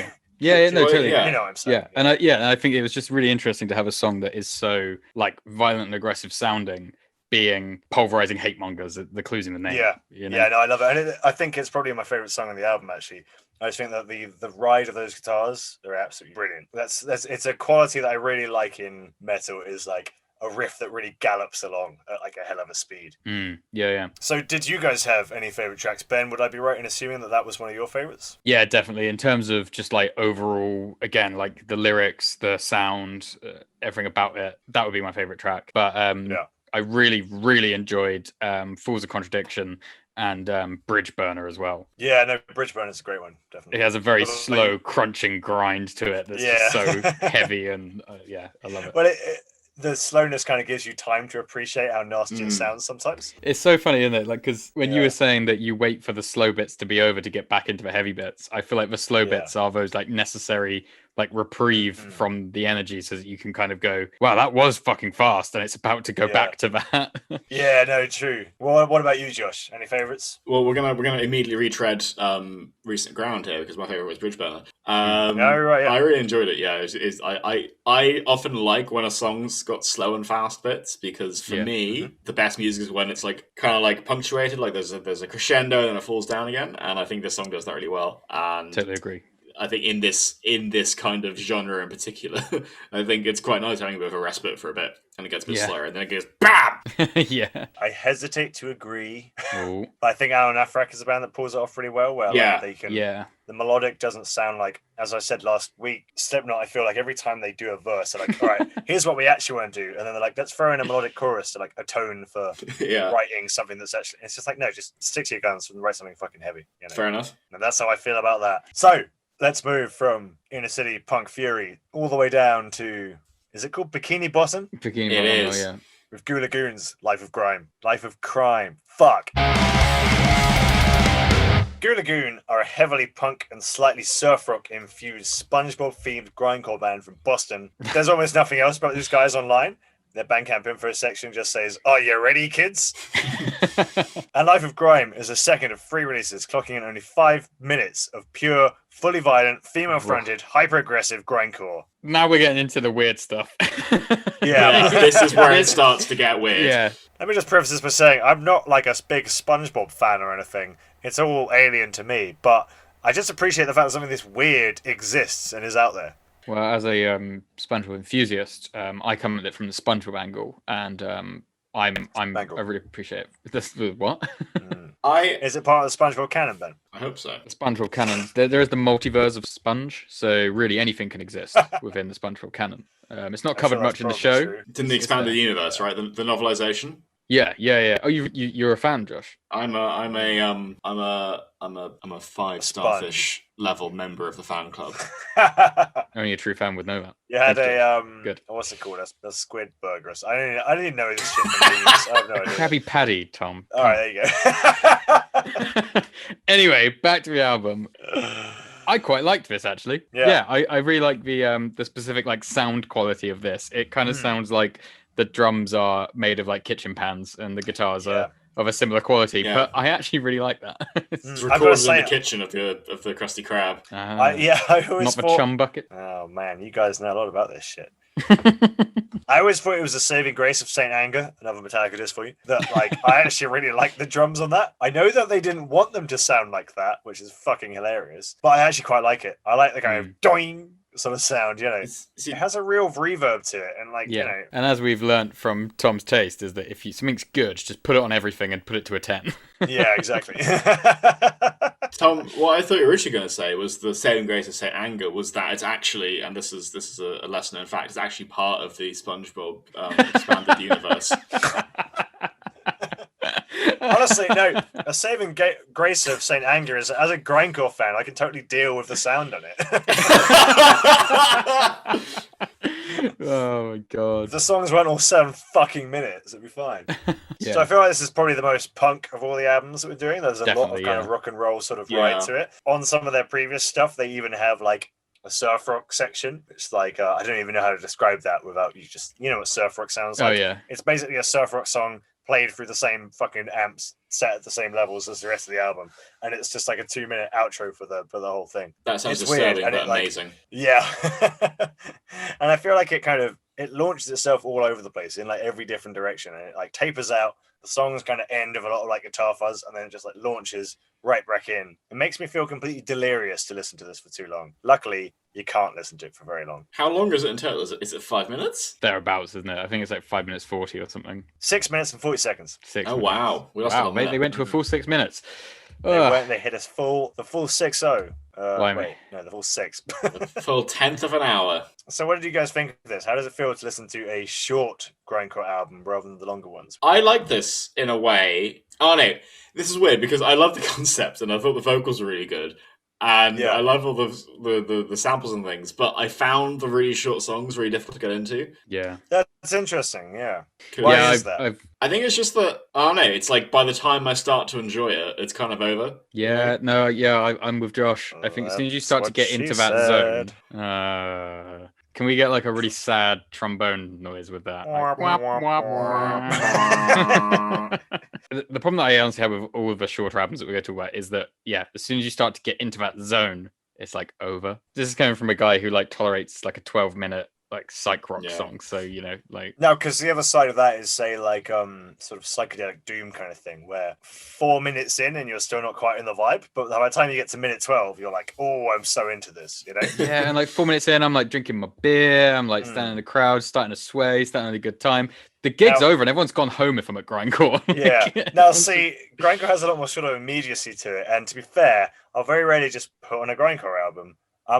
Totally. You know what I'm saying. And I think it was just really interesting to have a song that is so like violent and aggressive sounding, being Pulverizing Hate Mongers, the clues in the name. You know? I love it. And I think it's probably my favorite song on the album, actually. I just think that the ride of those guitars are absolutely brilliant. It's a quality that I really like in metal, is like a riff that really gallops along at like a hell of a speed. So did you guys have any favorite tracks? Ben, would I be right in assuming that was one of your favorites? Yeah, definitely. In terms of just like overall, again, like the lyrics, the sound, everything about it, that would be my favorite track. But I really, really enjoyed Fools of Contradiction and Bridge Burner as well. Yeah, no, Bridge Burner is a great one, definitely. It has a very slow, crunching grind to it that's just so heavy, and I love it. Well, the slowness kind of gives you time to appreciate how nasty it sounds sometimes. It's so funny, isn't it? Like, because when you were saying that you wait for the slow bits to be over to get back into the heavy bits, I feel like the slow bits are those like necessary like reprieve from the energy, so that you can kind of go, wow, that was fucking fast, and it's about to go back to that. Yeah, no, true. Well, what about you, Josh? Any favorites? Well, we're gonna immediately retread recent ground here, because my favorite was Bridge Burner. I really enjoyed it. Yeah, I often like when a song's got slow and fast bits, because for me, the best music is when it's like kind of like punctuated, like there's a crescendo and then it falls down again, and I think this song does that really well. And totally agree. I think in this kind of genre in particular, I think it's quite nice having a bit of a respite for a bit, and it gets a bit slower, and then it goes BAM! I hesitate to agree. But I think Alan Afrak is a band that pulls it off really well. Where like, they can, the melodic doesn't sound like, as I said last week, Slipknot, I feel like every time they do a verse, they're like, all right, here's what we actually want to do. And then they're like, let's throw in a melodic chorus to like atone for writing something that's actually, it's just like, no, just stick to your guns and write something fucking heavy. You know? Fair enough. And that's how I feel about that. So let's move from Inner City Punk Fury all the way down to, is it called Bikini Bottom? Bikini Bottom, is. With Goolagoon's Life of Crime. Fuck. Goolagoon are a heavily punk and slightly surf rock infused SpongeBob themed grindcore band from Boston. There's almost nothing else about these guys online. their Bandcamp info section just says, "Are you ready, kids?" And Life of Grime is the second of 3 releases, clocking in only 5 minutes of pure, fully violent, female-fronted, hyper-aggressive grindcore. Now we're getting into the weird stuff. Yeah. This is where it starts to get weird. Yeah. Let me just preface this by saying I'm not like a big SpongeBob fan or anything. It's all alien to me, but I just appreciate the fact that something this weird exists and is out there. Well, as a SpongeBob enthusiast, I come at it from the SpongeBob angle, and I really appreciate it. This what? Is it part of the SpongeBob canon, Ben? I hope so. The SpongeBob canon. There is the multiverse of Sponge, so really anything can exist within the SpongeBob canon. It's not covered much in the show. True. It's in the expanded universe, right? The novelization. Yeah. Oh, you're a fan, Josh. I'm a 5-starfish level member of the fan club. Only a true fan would know that. You had Good. What's it called? A squid burger. I didn't even know this shit. I have no idea. Krabby Patty, Tom. All right, there you go. Anyway, back to the album. I quite liked this actually. Yeah, I really like the specific like sound quality of this. It kind of sounds like the drums are made of like kitchen pans and the guitars are of a similar quality. Yeah. But I actually really like that. It's recorded in the kitchen of the Krusty Krab. I always not the chum bucket. Oh man, you guys know a lot about this shit. I always thought it was a saving grace of Saint Anger, another Metallica disc for you. That like I actually really like the drums on that. I know that they didn't want them to sound like that, which is fucking hilarious. But I actually quite like it. I like the kind of doing sort of sound, you know. It has a real reverb to it, and like you know. And as we've learnt from Tom's taste, is that if something's good, just put it on everything and put it to a 10. Yeah, exactly. Tom, what I thought you were originally going to say was the saving grace of Saint Anger was that it's actually, and this is a lesson in fact, it's actually part of the SpongeBob expanded universe. Honestly, no. A saving grace of Saint Anger is, as a grindcore fan, I can totally deal with the sound on it. Oh my god! If the songs weren't all 7 fucking minutes, it'd be fine. Yeah. So I feel like this is probably the most punk of all the albums that we're doing. There's a lot Definitely, of kind of rock and roll sort of ride to it. On some of their previous stuff, they even have like a surf rock section. It's like I don't even know how to describe that without you know what surf rock sounds like. Oh yeah, it's basically a surf rock song played through the same fucking amps, set at the same levels as the rest of the album, and it's just like a 2-minute outro for the whole thing. That sounds disturbing, but amazing. Yeah, and I feel like it launches itself all over the place in like every different direction, and it like tapers out. The songs kind of end with a lot of like guitar fuzz, and then it just like launches right back in. It makes me feel completely delirious to listen to this for too long. Luckily, you can't listen to it for very long. How long is it in total? Is it 5 minutes? Thereabouts, isn't it? I think it's like 5 minutes 40 or something. 6 minutes and 40 seconds. 6 Oh minutes. wow! They went to a full 6 minutes. They hit us the full 6-0. The full 6. The full 10th of an hour. So what did you guys think of this? How does it feel to listen to a short grindcore album rather than the longer ones? I like this in a way. Oh no, this is weird because I love the concept and I thought the vocals were really good. And I love all the samples and things, but I found the really short songs really difficult to get into. Yeah. That's interesting, yeah. Why is that? I think it's just that, I don't know, it's like by the time I start to enjoy it, it's kind of over. Yeah, I'm with Josh. I think as soon as you start to get into that zone, can we get like a really sad trombone noise with that? Like, wah, wah, wah. The problem that I honestly have with all of the shorter albums that we go to about is that, as soon as you start to get into that zone, it's like over. This is coming from a guy who like tolerates like a 12-minute like psych rock song, so no, because the other side of that is say like sort of psychedelic doom kind of thing where 4 minutes in and you're still not quite in the vibe, but by the time you get to minute 12 you're like, oh, I'm so into this, you know. And like 4 minutes in I'm like drinking my beer, I'm like standing in the crowd, starting to sway, starting a good time. The gig's over and everyone's gone home if I'm at grindcore. Now see, grindcore has a lot more sort of immediacy to it, and to be fair, I'll very rarely just put on a grindcore album. I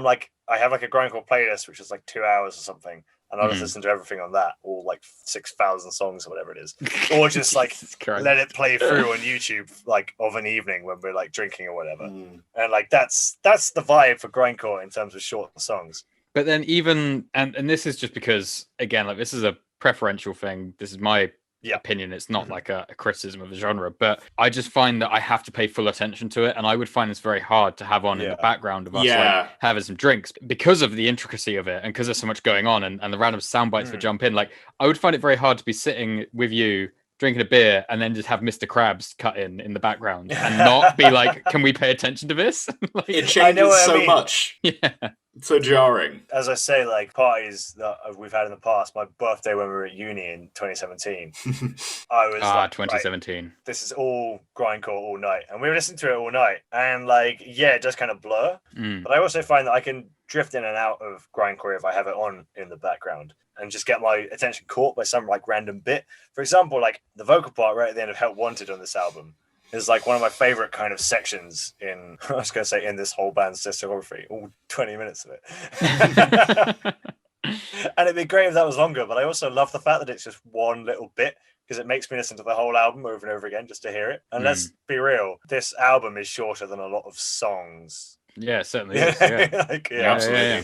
have like a grindcore playlist which is like 2 hours or something, and I'll just listen to everything on that, or like 6,000 songs or whatever it is, or just like let it play through on YouTube like of an evening when we're like drinking or whatever. And like that's the vibe for grindcore in terms of short songs. But then even and this is just because again, like this is a preferential thing. This is my opinion. It's not like a criticism of the genre, but I just find that I have to pay full attention to it, and I would find this very hard to have on in the background of us like having some drinks because of the intricacy of it and because there's so much going on and the random sound bites would jump in. Like I would find it very hard to be sitting with you drinking a beer and then just have Mr. Krabs cut in the background and not be like, can we pay attention to this? Like, it changes so much. Yeah. So jarring. As I say, like parties that we've had in the past, my birthday when we were at uni in 2017, I was 2017. Right, this is all grindcore all night. And we were listening to it all night. And like, yeah, it just kind of blur. But I also find that I can drift in and out of grindcore if I have it on in the background and just get my attention caught by some like random bit. For example, like the vocal part right at the end of Help Wanted on this album is like one of my favorite kind of sections in, I was going to say in this whole band's discography, all 20 minutes of it. And it'd be great if that was longer, but I also love the fact that it's just one little bit because it makes me listen to the whole album over and over again just to hear it. And let's be real, this album is shorter than a lot of songs. Yeah, it certainly is. Yeah. Absolutely. Yeah.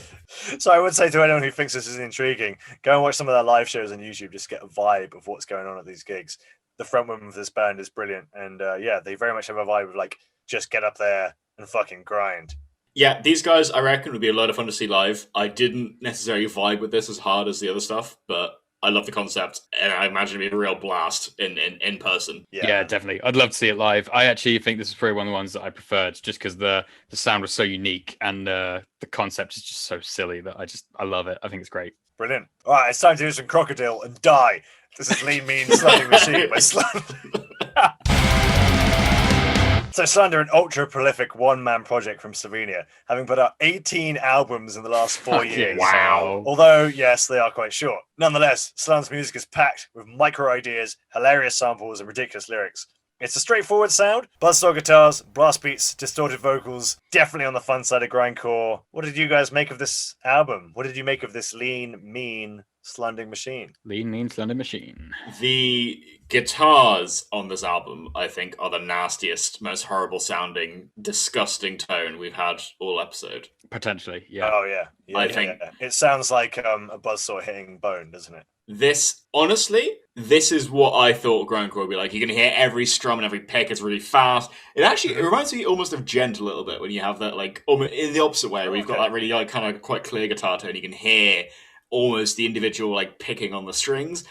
So I would say to anyone who thinks this is intriguing, go and watch some of their live shows on YouTube, just get a vibe of what's going on at these gigs. The frontwoman of this band is brilliant. And they very much have a vibe of like, just get up there and fucking grind. Yeah, these guys, I reckon, would be a lot of fun to see live. I didn't necessarily vibe with this as hard as the other stuff, but I love the concept, and I imagine it'd be a real blast in person. Yeah, definitely. I'd love to see it live. I actually think this is probably one of the ones that I preferred, just because the sound was so unique, and the concept is just so silly that I love it. I think it's great. Brilliant. All right, it's time to do some Crocodile and die. This is Lean Mean Slunding Machine by Slund. So Slund are an ultra-prolific one-man project from Slovenia, having put out 18 albums in the last 4 years. Wow. Although, yes, they are quite short. Nonetheless, Slund's music is packed with micro-ideas, hilarious samples, and ridiculous lyrics. It's a straightforward sound, buzzsaw guitars, blast beats, distorted vocals, definitely on the fun side of grindcore. What did you guys make of this album? What did you make of this lean, mean Slunding machine? Lean, mean, Slunding machine. The guitars on this album, I think, are the nastiest, most horrible sounding, disgusting tone we've had all episode. Potentially, yeah. Oh, yeah. I think it sounds like a buzzsaw hitting bone, doesn't it? This is what I thought grindcore would be like. You can hear every strum and every pick. It's really fast. It reminds me almost of Gent a little bit when you have that, like, almost in the opposite way, where you've got that really, like, kind of quite clear guitar tone. You can hear almost the individual, like, picking on the strings.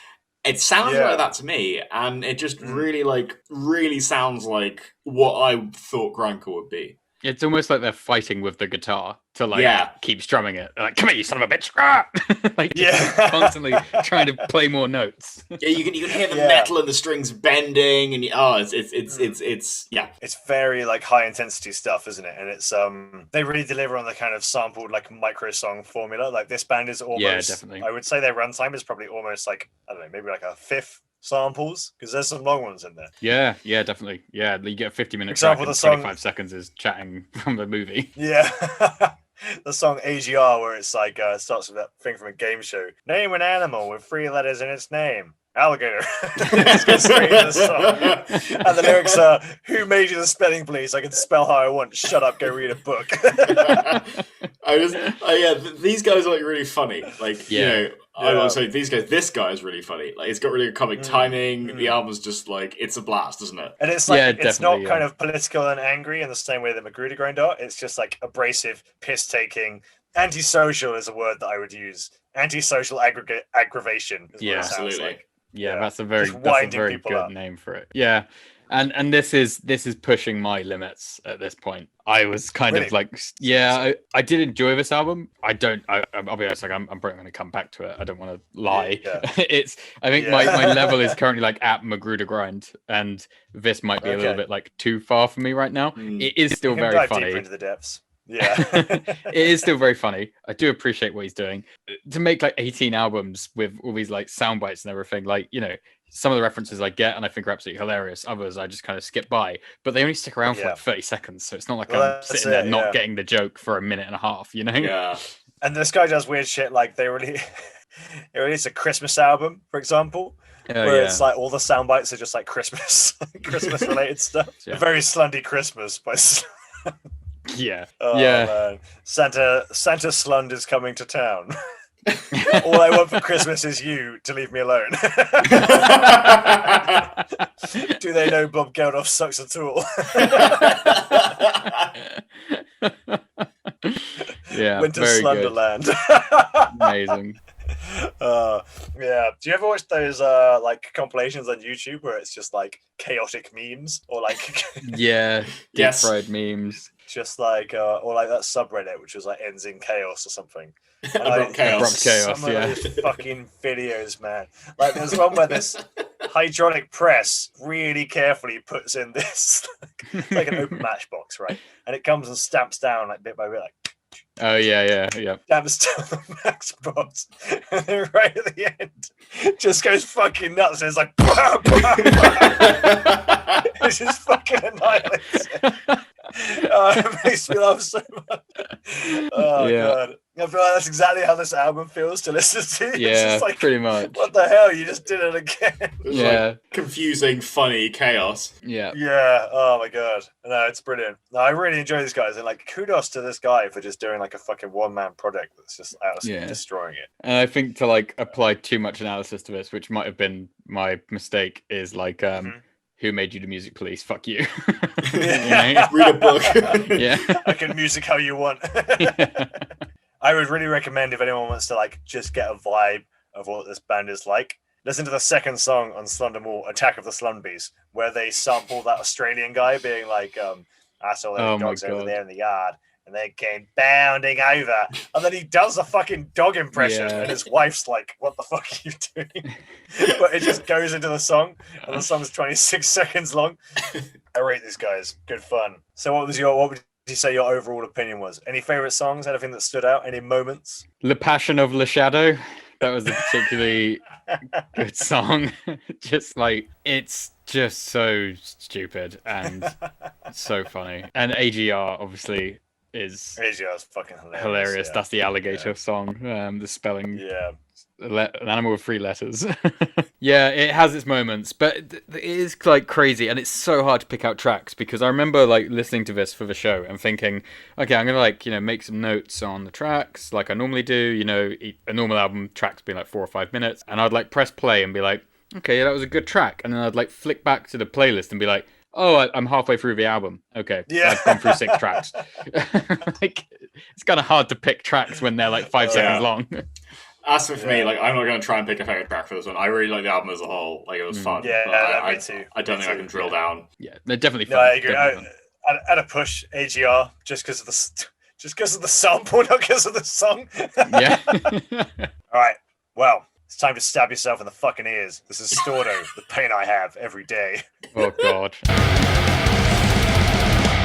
It sounds like that to me, and it just really sounds like what I thought grindcore would be. It's almost like they're fighting with the guitar to keep strumming it. Like, come here, you son of a bitch! Constantly trying to play more notes. Yeah, you can hear the metal and the strings bending, and it's very like high intensity stuff, isn't it? And it's they really deliver on the kind of sampled like micro song formula. Like this band is almost, definitely. I would say their runtime is probably almost like, I don't know, maybe like a fifth samples, because there's some long ones in there. Yeah, definitely. Yeah, you get a 50-minute track and 25 seconds is chatting from the movie. Yeah. The song AGR, where it's like starts with that thing from a game show. Name an animal with 3 letters in its name. Alligator. Just go straight into the song. And the lyrics are, who made you the spelling, please? I can spell how I want. Shut up, go read a book. These guys are like really funny. Like, I will say this guy is really funny. Like, it's got really good comic timing. The album's just like, it's a blast, isn't it? And it's like, it's not kind of political and angry in the same way that Magrudergrind are. It's just like abrasive, piss-taking. Antisocial is a word that I would use. Antisocial aggravation is what it sounds like. Yeah, that's a very good name for it. Yeah. And this is pushing my limits at this point. I was kind of like, I did enjoy this album. I'll be honest, like I'm probably going to come back to it. I don't want to lie. I think my level is currently like at Magrudergrind, and this might be a little bit like too far for me right now. It is still very funny. Deeper into the depths. Yeah. It is still very funny. I do appreciate what he's doing. To make like 18 albums with all these like sound bites and everything, like, some of the references I get and I think are absolutely hilarious. Others I just kind of skip by, but they only stick around for like 30 seconds. So it's not like I'm sitting there not getting the joke for a minute and a half, Yeah. And this guy does weird shit. Like they released a Christmas album, for example, where it's like all the sound bites are just like Christmas related stuff. A very Slundy Christmas by Yeah. Man. Santa Slund is coming to town. All I want for Christmas is you to leave me alone. Do they know Bob Geldof sucks at all? Yeah, Winter very Slunderland. good. Amazing. Yeah. Do you ever watch those like compilations on YouTube where it's just like chaotic memes or like Yeah, deep fried memes. Just like or like that subreddit which was like ends in chaos or something. Abrupt chaos. Some of those fucking videos, man. Like there's one where this hydraulic press really carefully puts in this like an open matchbox, right? And it comes and stamps down like bit by bit, like. Oh yeah. Stamps down the matchbox, and then right at the end, just goes fucking nuts. And it's like, it's just fucking annihilates it. It makes me laugh so much. Oh god. I feel like that's exactly how this album feels to listen to. Yeah, it's just like, pretty much. What the hell? You just did it again. Like confusing, funny chaos. Yeah. Oh my god. No, it's brilliant. No, I really enjoy these guys, and like kudos to this guy for just doing like a fucking one-man project that's just absolutely destroying it. And I think to like apply too much analysis to this, which might have been my mistake, is like who made you the music police? Fuck you. Yeah. Read a book. Yeah. I can music how you want. I would really recommend if anyone wants to like just get a vibe of what this band is like, listen to the second song on Slunding, Attack of the Slundbees, where they sample that Australian guy being like, I saw those dogs over there in the yard, and they came bounding over. And then he does a fucking dog impression, and his wife's like, what the fuck are you doing? But it just goes into the song, and the song's 26 seconds long. I rate these guys. Good fun. So what would you say your overall opinion was? Any favorite songs? Anything that stood out? Any moments? Le Passion of Le Shadow. That was a particularly good song. Just like, it's just so stupid and so funny. And AGR obviously is fucking hilarious. That's the alligator song. The spelling. An animal with 3 letters. Yeah, it has its moments, but it is like crazy, and it's so hard to pick out tracks because I remember like listening to this for the show and thinking, okay, I'm gonna like make some notes on the tracks like I normally do. A normal album tracks being like 4 or 5 minutes, and I'd like press play and be like, okay, yeah, that was a good track, and then I'd like flick back to the playlist and be like, oh, I'm halfway through the album. Okay, I've gone through 6 tracks. Like, it's kind of hard to pick tracks when they're like 5 seconds long. As for me, like I'm not going to try and pick a favorite track for this one. I really like the album as a whole. Like it was fun. Yeah, me too. I don't think I can drill down. Yeah, they're definitely fun. No, I agree. At a push, AGR just because of the sample, not because of the song. Yeah. All right. Well, it's time to stab yourself in the fucking ears. This is Sordo, the pain I have every day. Oh god.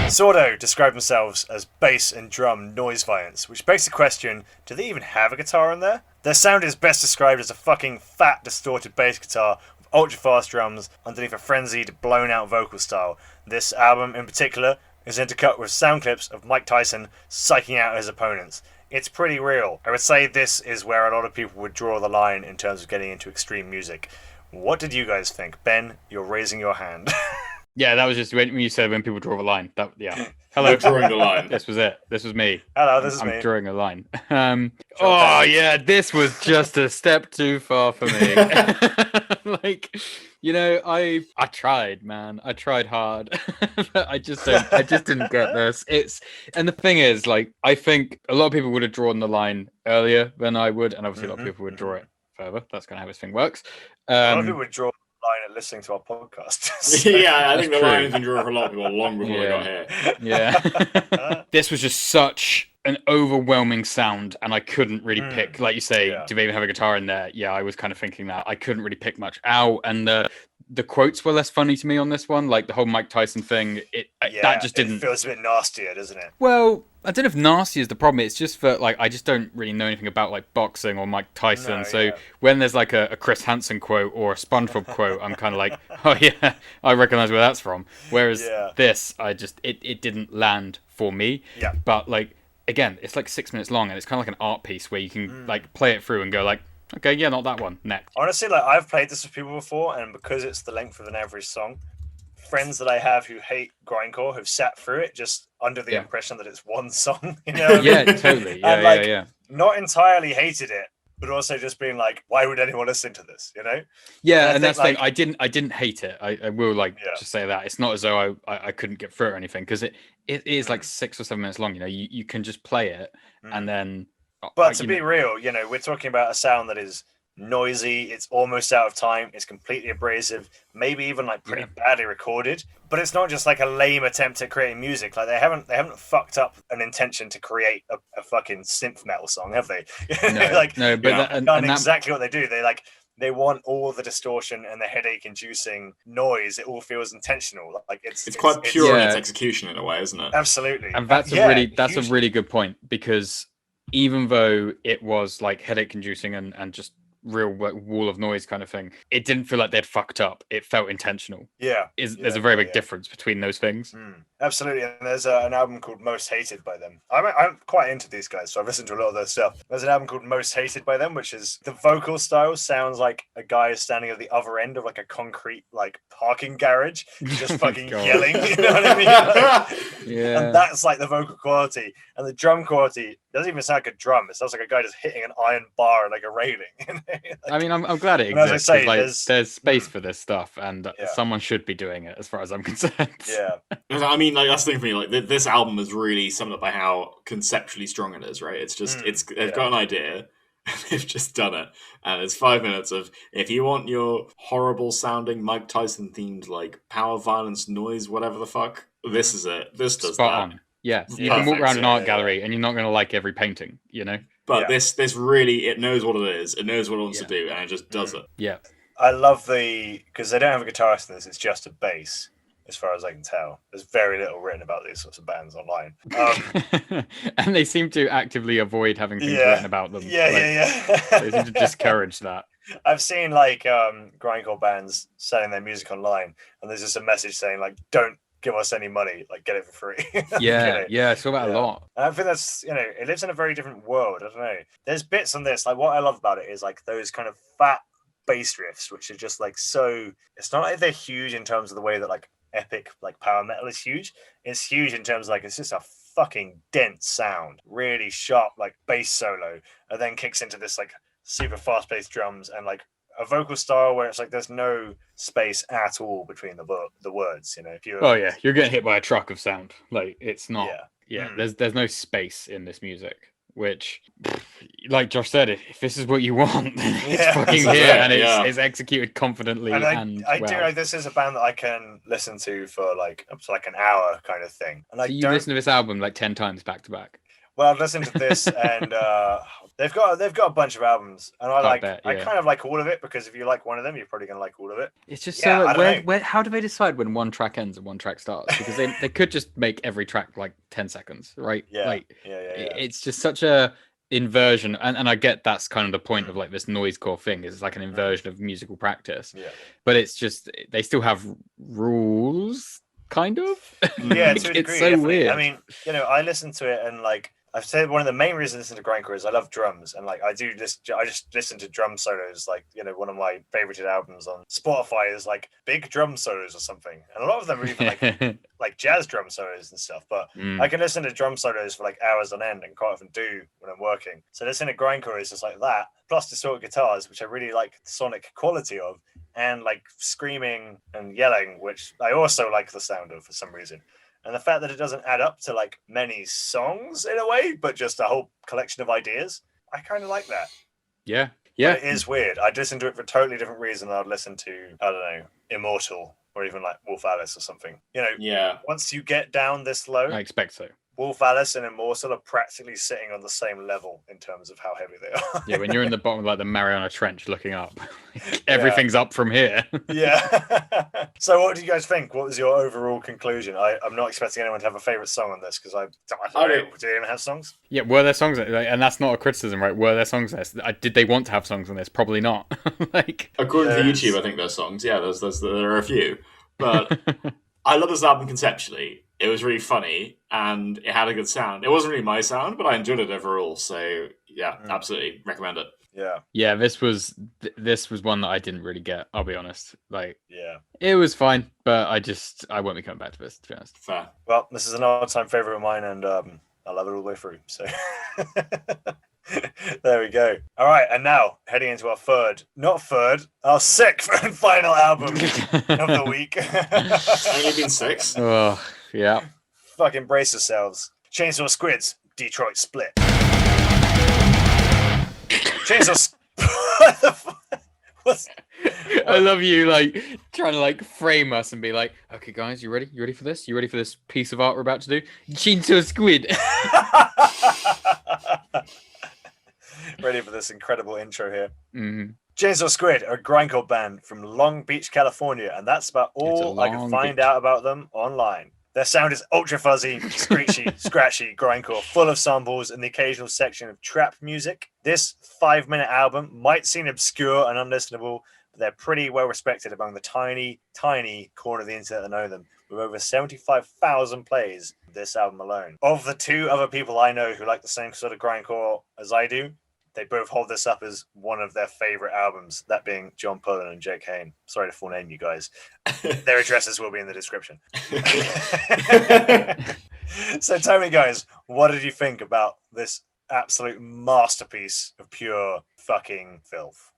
Sordo describe themselves as bass and drum noise violence, which begs the question, do they even have a guitar in there? Their sound is best described as a fucking fat, distorted bass guitar with ultra-fast drums underneath a frenzied, blown-out vocal style. This album, in particular, is intercut with sound clips of Mike Tyson psyching out his opponents. It's pretty real. I would say this is where a lot of people would draw the line in terms of getting into extreme music. What did you guys think? Ben, you're raising your hand. Yeah, that was just when you said when people draw the line. Hello, drawing the line. This was it. This was me. Hello, this is me. I'm drawing a line. This was just a step too far for me. Like, I tried, man. I tried hard. But I just didn't get this. And the thing is, like, I think a lot of people would have drawn the line earlier than I would, and obviously a lot of people would draw it further. That's kind of how this thing works. A lot of people would draw line at listening to our podcast. Yeah, I think the line has been drawn for a lot of people long before we got here. Yeah. This was just such an overwhelming sound, and I couldn't really pick, like you say, do they even have a guitar in there? Yeah, I was kind of thinking that. I couldn't really pick much out, and the quotes were less funny to me on this one, like the whole Mike Tyson thing. That just didn't. It feels a bit nastier, doesn't it? Well, I don't know if nasty is the problem. It's just that like I just don't really know anything about like boxing or Mike Tyson. When there's like a Chris Hansen quote or a SpongeBob quote, I'm kind of like, oh yeah, I recognize where that's from. Whereas this, it didn't land for me. Yeah. But like again, it's like 6 minutes long, and it's kind of like an art piece where you can like play it through and go like, okay, yeah, not that one. Next. Honestly, like I've played this with people before, and because it's the length of an average song, friends that I have who hate grindcore have sat through it just under the impression that it's one song. You know? Yeah, totally. And not entirely hated it, but also just being like, why would anyone listen to this? You know? Yeah, and that's the thing. I didn't hate it. I will just say that it's not as though I couldn't get through it or anything, because it is like 6 or 7 minutes long. You know, you can just play it and then. But to be real, you know, we're talking about a sound that is noisy. It's almost out of time. It's completely abrasive. Maybe even like pretty badly recorded. But it's not just like a lame attempt at creating music. Like they haven't fucked up an intention to create a fucking synth metal song, have they? No, but exactly what they do. They want all the distortion and the headache-inducing noise. It all feels intentional. Like it's quite pure in its execution in a way, isn't it? Absolutely. And that's a really good point, because even though it was like headache-inducing and just real wall of noise kind of thing, it didn't feel like they'd fucked up. It felt intentional. There's a very big difference between those things. Absolutely. And there's an album called Most Hated by them. I'm quite into these guys, so I've listened to a lot of their stuff. There's an album called Most Hated by them, which is the vocal style sounds like a guy is standing at the other end of like a concrete like parking garage, just fucking yelling. You know what I mean? And that's like the vocal quality, and the drum quality doesn't even sound like a drum. It sounds like a guy just hitting an iron bar and like a railing. I mean, I'm glad it exists. As I say, there's space for this stuff, and someone should be doing it, as far as I'm concerned. I mean, like that's the thing for me. Like this album is really summed up by how conceptually strong it is. Right? It's just they've got an idea, and they've just done it, and it's 5 minutes of, if you want your horrible sounding Mike Tyson themed like power violence noise, whatever the fuck, this is it. This does spot that. on. Yeah, you can walk around an art gallery and you're not going to like every painting, you know. But this really, it knows what it is. It knows what it wants to do, and it just does it. Yeah. I love because they don't have a guitarist in this. It's just a bass, as far as I can tell. There's very little written about these sorts of bands online. And they seem to actively avoid having things written about them. They seem to discourage that. I've seen like grindcore bands selling their music online, and there's just a message saying like, don't give us any money, like get it for free. I saw that a lot. And I think that's, you know, it lives in a very different world. I don't know. There's bits on this, like what I love about it is like those kind of fat bass riffs, which are just like so, it's not like they're huge in terms of the way that like epic like power metal is huge. It's huge in terms of like, it's just a fucking dense sound, really sharp like bass solo, and then kicks into this like super fast paced drums and like a vocal style where it's like there's no space at all between the words, you know. If you're getting hit by a truck of sound. Like it's not. There's no space in this music, which, like Josh said, if this is what you want, it's fucking here, and it's executed confidently. And I do know this is a band that I can listen to for like up to like an hour kind of thing. And so you listen to this album like 10 times back to back. Well, I've listened to this, and they've got a bunch of albums, and I kind of like all of it, because if you like one of them, you're probably gonna like all of it. It's just so where how do they decide when one track ends and one track starts? Because they could just make every track like 10 seconds, right? It's just such a inversion, and I get that's kind of the point of like this noisecore thing, is like an inversion of musical practice. But it's just they still have rules, kind of. Yeah, to a degree, it's so weird. I mean, you know, I listen to it, and like I've said, one of the main reasons I listen to grindcore is I love drums, and like I just listen to drum solos. Like, you know, one of my favorited albums on Spotify is like big drum solos or something, and a lot of them are even like jazz drum solos and stuff. But I can listen to drum solos for like hours on end, and quite often do when I'm working. So listening to grindcore is just like that, plus distorted guitars, which I really like the sonic quality of, and like screaming and yelling, which I also like the sound of for some reason. And the fact that it doesn't add up to like many songs in a way, but just a whole collection of ideas, I kind of like that. Yeah. But it is weird. I'd listen to it for a totally different reason than I'd listen to, I don't know, Immortal or even like Wolf Alice or something. You know, once you get down this low, I expect so. Wolf Alice and Immortal are practically sitting on the same level in terms of how heavy they are. Yeah, when you're in the bottom of like the Mariana Trench looking up, everything's up from here. So what do you guys think? What was your overall conclusion? I'm not expecting anyone to have a favourite song on this, because I don't know. Do they even have songs? Yeah, were there songs? And that's not a criticism, right? Were there songs on this? Did they want to have songs on this? Probably not. Like, according to YouTube, I think there's songs. Yeah, there are a few. But I love this album conceptually. It was really funny, and it had a good sound. It wasn't really my sound, but I enjoyed it overall. So yeah, absolutely recommend it. Yeah. This was one that I didn't really get. I'll be honest. Like, it was fine, but I won't be coming back to this, to be honest. Fair. Well, this is an all-time favorite of mine, and I love it all the way through. So There we go. All right, and now heading into our our sixth and final album of the week. It's only been 6. Oh, yeah. Fucking brace yourselves. Chainsaw Squid's Detroit Split. Chainsaw. What the fuck? I love you like trying to like frame us and be like, okay guys, you ready? You ready for this? You ready for this piece of art we're about to do? Chainsaw Squid. Ready for this incredible intro here. Mm-hmm. Chainsaw Squid are a grindcore band from Long Beach, California, and that's about all I could find out about them online. Their sound is ultra fuzzy, screechy, scratchy grindcore, full of samples and the occasional section of trap music. This 5-minute album might seem obscure and unlistenable, but they're pretty well respected among the tiny, tiny corner of the internet that know them, with over 75,000 plays this album alone. Of the 2 other people I know who like the same sort of grindcore as I do, they both hold this up as one of their favorite albums, that being John Pullen and Jake Hain. Sorry to full name you guys. Their addresses will be in the description. So tell me, guys, what did you think about this absolute masterpiece of pure fucking filth?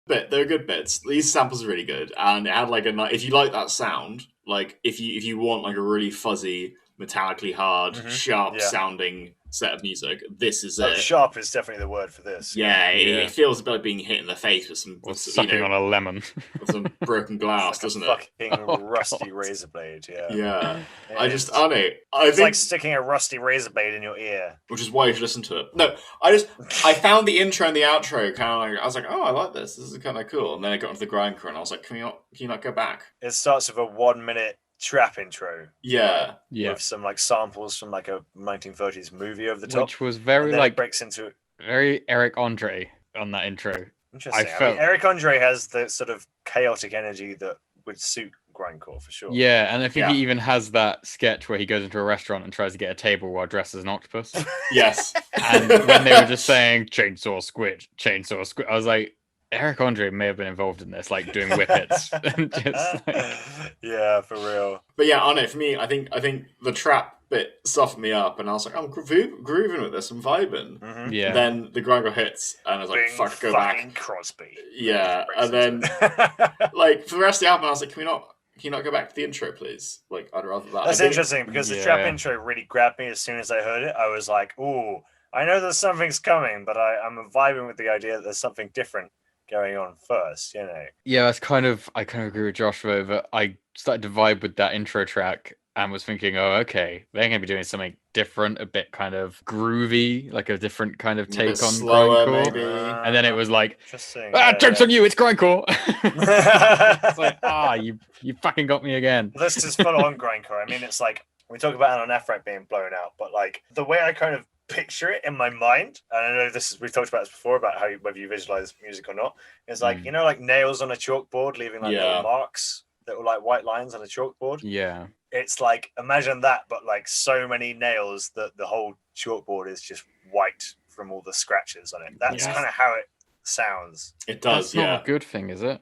They're good bits. These samples are really good, and it had like if you like that sound, like if you want like a really fuzzy, metallically hard, sharp sounding set of music, this is it. Sharp is definitely the word for this. Yeah, it feels a bit like being hit in the face with some sucking on a lemon with some broken glass, doesn't it? Fucking rusty razor blade. Yeah. It's like sticking a rusty razor blade in your ear, which is why you should listen to it. No, I found the intro and the outro kind of like, I was like, oh, I like this. This is kind of cool. And then I got into the grindcore and I was like, can you not go back? It starts with a 1-minute trap intro, with some like samples from like a 1930s movie over the top, which was very like breaks into very Eric Andre on that intro. Interesting. I mean, Eric Andre has the sort of chaotic energy that would suit grindcore for sure. Yeah, and I think he even has that sketch where he goes into a restaurant and tries to get a table while dressed as an octopus. Yes. And when they were just saying Chainsaw Squid, I was like, Eric Andre may have been involved in this, like doing whippets. Yeah, for real. But yeah, on it for me, I think the trap bit softened me up, and I was like, I'm grooving with this, I'm vibing. Mm-hmm. Yeah. And then the grindcore hits, and I was like, fuck, go back. Crosby. Yeah, and then like for the rest of the album, I was like, can you not go back to the intro, please? Like, I'd rather that. That's interesting because the trap intro really grabbed me as soon as I heard it. I was like, ooh, I know there's something's coming, but I'm vibing with the idea that there's something different going on first, you know. Yeah, I kind of agree with Joshua, but I started to vibe with that intro track and was thinking, oh, okay, they're going to be doing something different, a bit kind of groovy, like a different kind of take on slower, grindcore. maybe. And then it was like, jokes on you, it's grindcore. It's like, you fucking got me again. This is full on grindcore. I mean, it's like, we talk about an Ephraim being blown out, but like the way I kind of picture it in my mind, and I know we've talked about this before about whether you visualize music or not, is like you know, like nails on a chalkboard leaving like little marks, little like white lines on a chalkboard. Yeah, it's like, imagine that, but like so many nails that the whole chalkboard is just white from all the scratches on it. That's kind of how it sounds. It does. That's not a good thing, is it?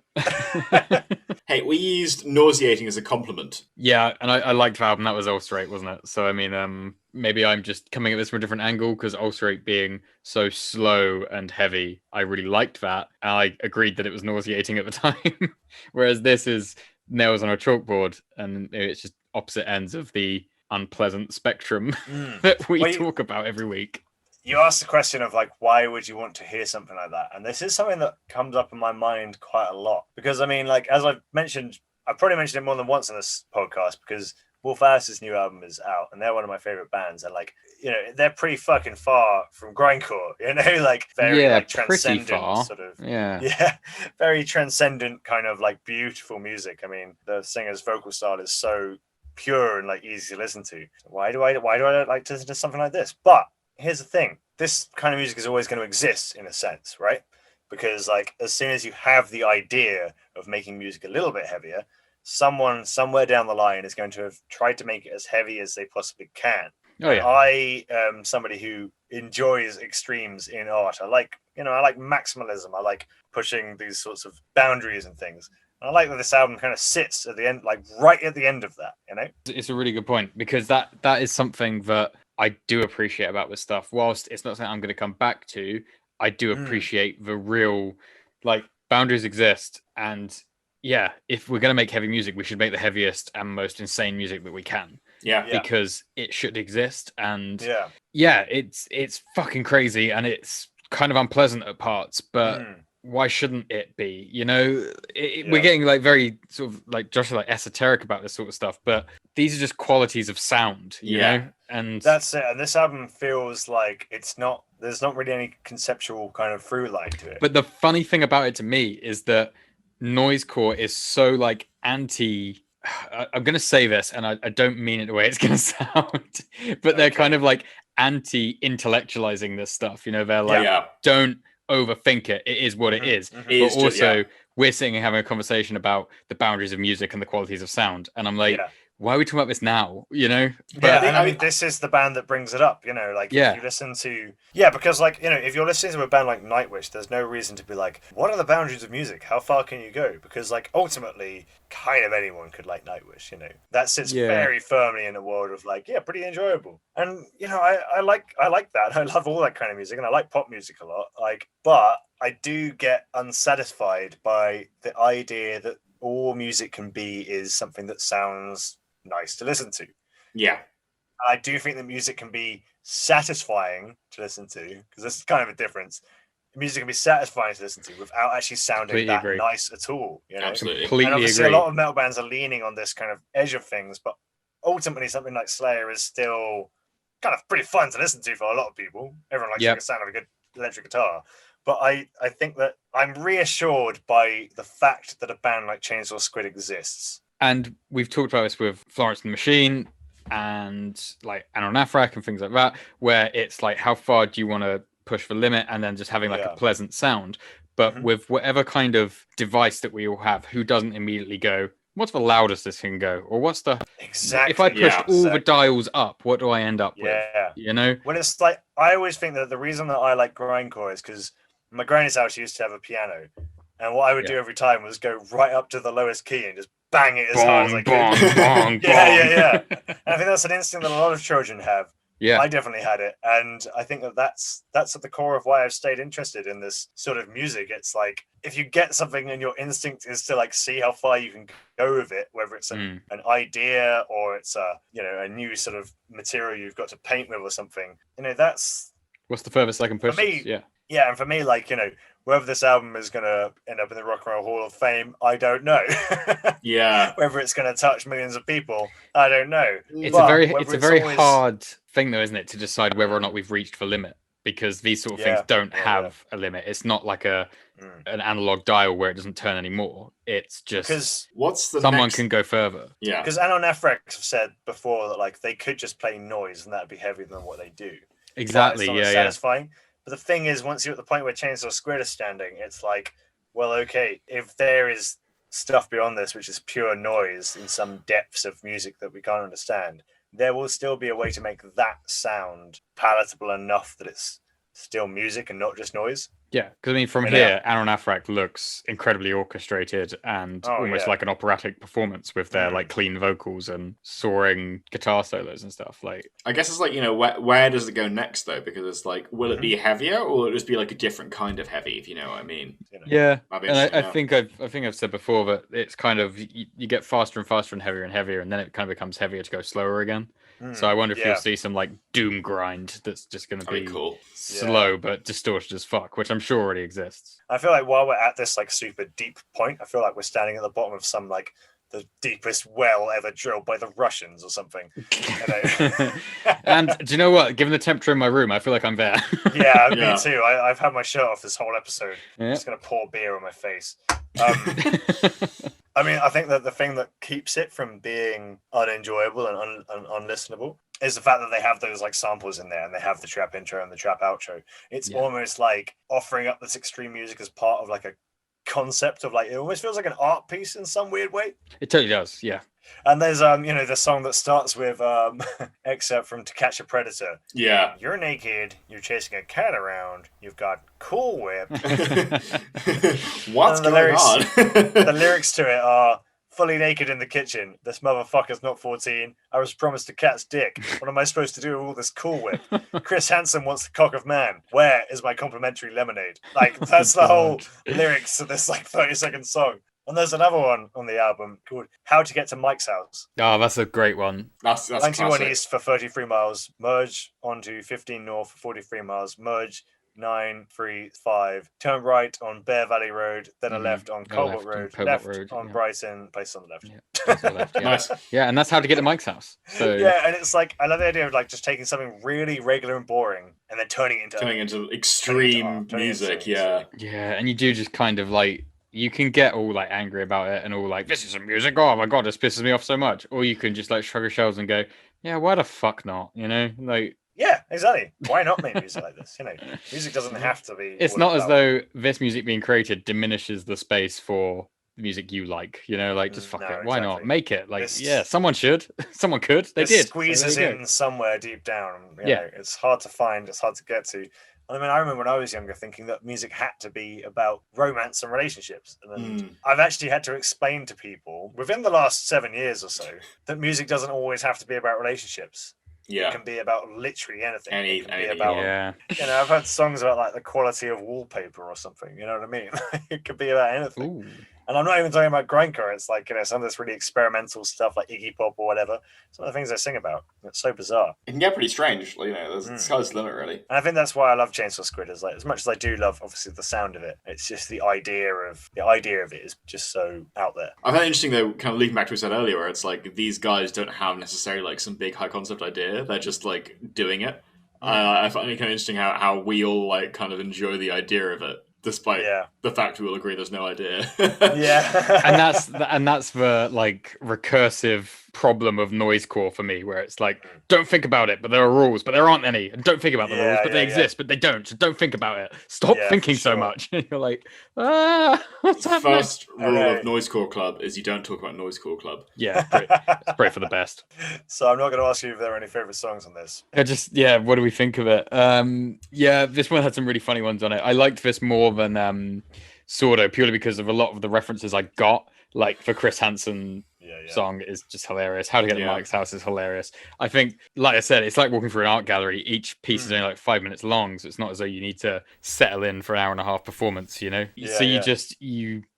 Hey, we used nauseating as a compliment. Yeah, and I liked the album. That was Ulcerate, wasn't it? So I mean, maybe I'm just coming at this from a different angle, because Ulcerate being so slow and heavy, I really liked that. And I agreed that it was nauseating at the time. Whereas this is nails on a chalkboard, and it's just opposite ends of the unpleasant spectrum that we talk about every week. You asked the question of like, why would you want to hear something like that? And this is something that comes up in my mind quite a lot, because I mean, like, as I've probably mentioned it more than once on this podcast, because Wolf Alice's new album is out, and they're one of my favorite bands, and like, you know, they're pretty fucking far from grindcore, you know, like very like transcendent sort of, very transcendent kind of like beautiful music. I mean, the singer's vocal style is so pure and like easy to listen to. Why do I like to listen to something like this? But here's the thing: this kind of music is always going to exist in a sense, right? Because like, as soon as you have the idea of making music a little bit heavier, someone somewhere down the line is going to have tried to make it as heavy as they possibly can. Oh yeah. I am somebody who enjoys extremes in art. I like maximalism. I like pushing these sorts of boundaries and things. And I like that this album kind of sits at the end, like right at the end of that, you know? It's a really good point, because that is something that I do appreciate about this stuff. Whilst it's not something I'm going to come back to, I do appreciate the real, like, boundaries exist. And yeah, if we're going to make heavy music, we should make the heaviest and most insane music that we can. Yeah. Because it should exist. And yeah, it's fucking crazy and it's kind of unpleasant at parts, but why shouldn't it be? You know, we're getting like very sort of like Josh, like esoteric about this sort of stuff, but these are just qualities of sound, you know, and that's it. And this album feels like there's not really any conceptual kind of through line to it. But the funny thing about it to me is that noisecore is so like anti. I'm going to say this, and I don't mean it the way it's going to sound, but they're kind of like anti-intellectualizing this stuff. You know, they're like, don't overthink it. It is what it is. But also, we're sitting and having a conversation about the boundaries of music and the qualities of sound. And I'm like, why are we talking about this now? You know? But, and I mean, this is the band that brings it up, you know, like if you listen to, because like, you know, if you're listening to a band like Nightwish, there's no reason to be like, what are the boundaries of music? How far can you go? Because like, ultimately, kind of anyone could like Nightwish, you know, that sits very firmly in a world of like, pretty enjoyable. And, you know, I like that. I love all that kind of music and I like pop music a lot, like, but I do get unsatisfied by the idea that all music can be is something that sounds nice to listen to. Yeah. I do think that music can be satisfying to listen to, because there's kind of a difference. Music can be satisfying to listen to without actually sounding nice at all. You know? Absolutely. And obviously a lot of metal bands are leaning on this kind of edge of things, but ultimately something like Slayer is still kind of pretty fun to listen to for a lot of people. Everyone likes the sound of a good electric guitar. But I think that I'm reassured by the fact that a band like Chainsaw Squid exists. And we've talked about this with Florence and the Machine and like Anonafrak and things like that, where it's like, how far do you want to push the limit and then just having like a pleasant sound? But with whatever kind of device that we all have, who doesn't immediately go, what's the loudest this can go? Or what's the... Exactly. If I pushed all the dials up, what do I end up with? You know? When it's like, I always think that the reason that I like grindcore is because my granny's house used to have a piano. And what I would do every time was go right up to the lowest key and just bang it as hard as I could. And I think that's an instinct that a lot of children have. Yeah, I definitely had it, and I think that that's at the core of why I've stayed interested in this sort of music. It's like if you get something and your instinct is to like see how far you can go with it, whether it's an idea or it's a new sort of material you've got to paint with or something. You know, that's what's the furthest I can push. Yeah, and for me, like, you know, whether this album is going to end up in the Rock and Roll Hall of Fame, I don't know. Whether it's going to touch millions of people, I don't know. It's a very hard thing, though, isn't it, to decide whether or not we've reached the limit? Because these sort of things don't have a limit. It's not like an analog dial where it doesn't turn anymore. It's just because someone can go further. Yeah, because Anonafrak have said before that like they could just play noise and that'd be heavier than what they do. Exactly. It's not satisfying. But the thing is, once you're at the point where Chainsaw Squid is standing, it's like, well, okay, if there is stuff beyond this, which is pure noise in some depths of music that we can't understand, there will still be a way to make that sound palatable enough that it's still music and not just noise. Yeah, because I mean, from here, Anonafrak looks incredibly orchestrated and almost like an operatic performance with their like clean vocals and soaring guitar solos and stuff. Like, I guess it's like, you know, where does it go next though? Because it's like, will it be heavier or will it just be like a different kind of heavy? If you know what I mean? Yeah, and I think I've said before that it's kind of you get faster and faster and heavier, and then it kind of becomes heavier to go slower again. So I wonder if you'll see some like doom grind that's just going to be cool. Slow but distorted as fuck, which I'm sure already exists. I feel like while we're at this like super deep point, I feel like we're standing at the bottom of some like the deepest well ever drilled by the Russians or something. You know? And do you know what? Given the temperature in my room, I feel like I'm there. Me too. I've had my shirt off this whole episode. I'm just going to pour beer on my face. I mean, I think that the thing that keeps it from being unenjoyable and unlistenable is the fact that they have those like samples in there and they have the trap intro and the trap outro. It's almost like offering up this extreme music as part of like a concept of like, it almost feels like an art piece in some weird way. It totally does, yeah. And there's the song that starts with excerpt from To Catch a Predator. Yeah. You're naked, you're chasing a cat around, you've got Cool Whip. What's going on? The lyrics to it are, fully naked in the kitchen. This motherfucker's not 14. I was promised a cat's dick. What am I supposed to do with all this Cool Whip? Chris Hansen wants the cock of man. Where is my complimentary lemonade? Like, that's the whole lyrics of this like 30-second song. And there's another one on the album called How to Get to Mike's House. Oh, that's a great one. That's 91 classic. east for 33 miles. Merge onto 15 north for 43 miles. Merge 935. Turn right on Bear Valley Road. Then a left on Colbert Road. Left on Brighton. Place on the left. Yeah, nice. Yeah, and that's how to get to Mike's house. So yeah, and it's like I love the idea of like just taking something really regular and boring and then turning it into extreme music. Yeah, and you do just kind of like. You can get all like angry about it and all like, this isn't music. Oh my god, this pisses me off so much. Or you can just like shrug your shoulders and go, yeah, why the fuck not? You know, like. Yeah, exactly. Why not make music like this? You know, music doesn't have to be. It's not as though this music being created diminishes the space for the music you like. You know, like just fuck it. Why not make it? Like, someone should. Someone could. They did. Squeezes in somewhere deep down. You know, it's hard to find. It's hard to get to. I mean, I remember when I was younger thinking that music had to be about romance and relationships. And I've actually had to explain to people within the last 7 years or so that music doesn't always have to be about relationships. Yeah. It can be about literally anything. Anything. You know, I've heard songs about like the quality of wallpaper or something. You know what I mean? It could be about anything. Ooh. And I'm not even talking about grindcore. It's like, you know, some of this really experimental stuff like Iggy Pop or whatever. Some of the things they sing about. It's so bizarre. It can get pretty strange. You know, there's sky's the limit, really. And I think that's why I love Chainsaw Squid. Is like as much as I do love, obviously, the sound of it. It's just the idea of it is just so out there. I find it interesting though, kind of leaping back to what we said earlier, where it's like these guys don't have necessarily like some big high concept idea. They're just like doing it. I find it kind of interesting how we all like kind of enjoy the idea of it. Despite the fact we all agree there's no idea. and that's the like recursive problem of noisecore for me, where it's like, don't think about it, but there are rules, but there aren't any. And don't think about the rules, but they exist, but they don't. So don't think about it. Stop thinking so much. And you're like, what's happening? First rule of Noisecore Club is you don't talk about Noisecore Club. Yeah, it's pray for the best. So I'm not going to ask you if there are any favorite songs on this. What do we think of it? This one had some really funny ones on it. I liked this more than Sordo, purely because of a lot of the references I got. Like the Chris Hansen song is just hilarious. How to Get to Mike's House is hilarious. I think, like I said, it's like walking through an art gallery. Each piece is only like 5 minutes long, so it's not as though you need to settle in for an hour and a half performance, you know?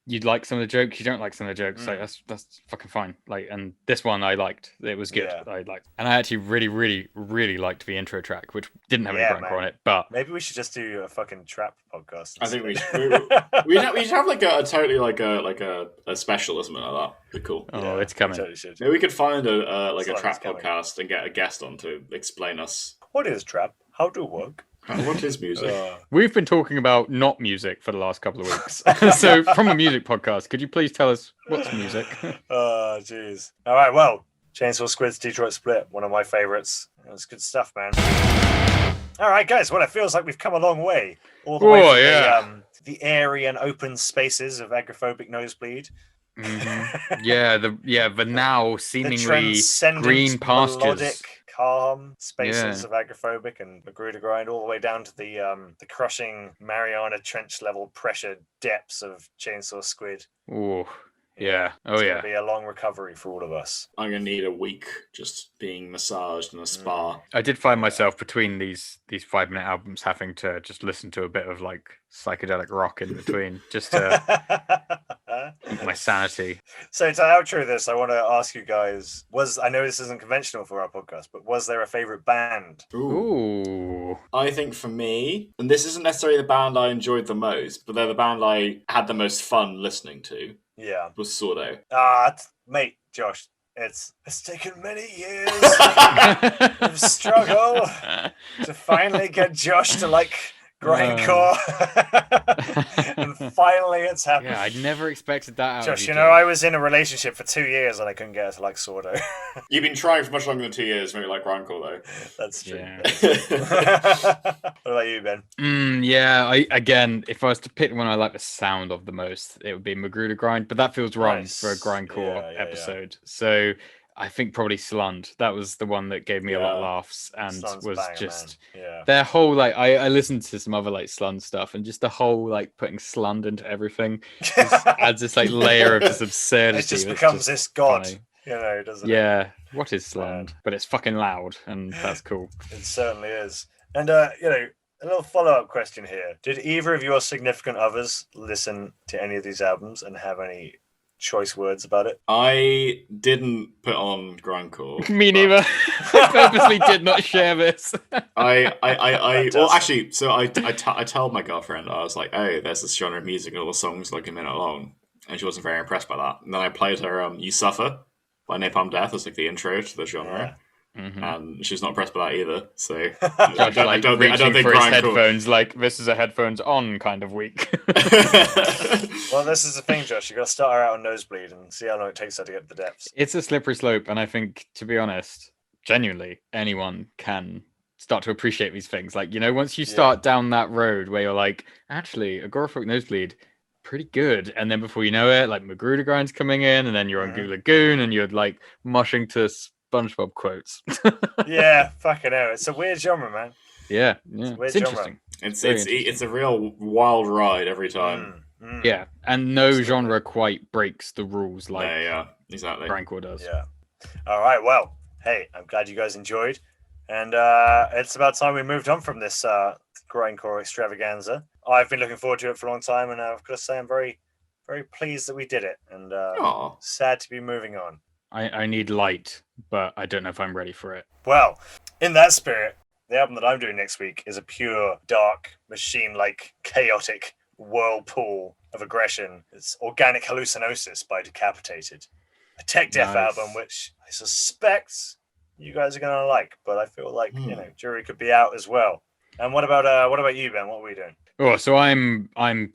You'd like some of the jokes, you don't like some of the jokes. Like that's fucking fine. Like, and this one I liked. It was good. Yeah. I liked, and I actually really, really, really liked the intro track, which didn't have any grindcore on it. But maybe we should just do a fucking trap podcast. I think we should have like a totally like a special or something like that. It'd be cool. Oh, it's coming. Totally maybe we could find a trap podcast and get a guest on to explain us what is trap, how to work. What is music? We've been talking about not music for the last couple of weeks. So, from a music podcast, could you please tell us what's music? Oh, jeez. All right, well, Chainsaw Squid's Detroit Split, one of my favorites. That's good stuff, man. All right, guys. Well, it feels like we've come a long way. All the way from the airy and open spaces of Agoraphobic Nosebleed. Mm-hmm. The now seemingly green pastures. Melodic, calm spaces of Agoraphobic and Magrudergrind, all the way down to the crushing Mariana Trench level pressure depths of Chainsaw Squid. Ooh. Yeah. It's gonna be a long recovery for all of us. I'm gonna need a week just being massaged in a spa. I did find myself between these 5 minute albums having to just listen to a bit of like psychedelic rock in between, just to keep my sanity. So to outro this, I want to ask you guys: I know this isn't conventional for our podcast, but was there a favorite band? Ooh. I think for me, and this isn't necessarily the band I enjoyed the most, but they're the band I had the most fun listening to. Yeah, was Sordo. Mate, Josh, it's taken many years of struggle to finally get Josh to like grindcore, and finally it's happened. Yeah, I never expected that. Josh, you know, I was in a relationship for 2 years and I couldn't get her to like Sordo. You've been trying for much longer than 2 years to make like grindcore, though. That's true. Yeah. What about you, Ben? Again, if I was to pick one I like the sound of the most, it would be Magrudergrind, but that feels wrong for a grindcore episode. So I think probably Slund. That was the one that gave me a lot of laughs and Slund's was banger, just man. their whole like. I listened to some other like Slund stuff and just the whole like putting Slund into everything just adds this like layer of just absurdity. It just becomes this god, funny. doesn't it? Yeah, what is Slund? But it's fucking loud, and that's cool. It certainly is. And a little follow-up question here: did either of your significant others listen to any of these albums and have any choice words about it? I didn't put on grindcore. Me neither. I purposely did not share this. Well, actually, so I told my girlfriend, I was like, oh, there's this genre of music and all the songs like a minute long, and she wasn't very impressed by that. And then I played her "You Suffer" by Napalm Death as like the intro to the genre. Mm-hmm. And she's not impressed by that either. So Josh, I don't think for his grindcore. headphones, like this is a headphones on kind of week. Well, this is the thing, Josh. You got to start her out on Nosebleed and see how long it takes her to get to the depths. It's a slippery slope, and I think, to be honest, genuinely, anyone can start to appreciate these things. Like, once you start down that road where you're like, actually, Agoraphobic Nosebleed, pretty good, and then before you know it, like Magrudergrind's coming in, and then you're on Goolagoon, and you're like mushing to SpongeBob quotes. Yeah, fucking hell. It's a weird genre, man. Yeah. It's interesting. It's a real wild ride every time. Yeah, and no genre quite breaks the rules like exactly. grindcore does. Yeah. All right. Well, hey, I'm glad you guys enjoyed, and it's about time we moved on from this grindcore extravaganza. I've been looking forward to it for a long time, and I've got to say I'm very, very pleased that we did it, and sad to be moving on. I need light, but I don't know if I'm ready for it. Well, in that spirit, the album that I'm doing next week is a pure, dark, machine-like, chaotic whirlpool of aggression. It's Organic Hallucinosis by Decapitated. A tech death album, which I suspect you guys are going to like, but I feel like, jury could be out as well. And what about you, Ben? What are we doing? Oh, so I'm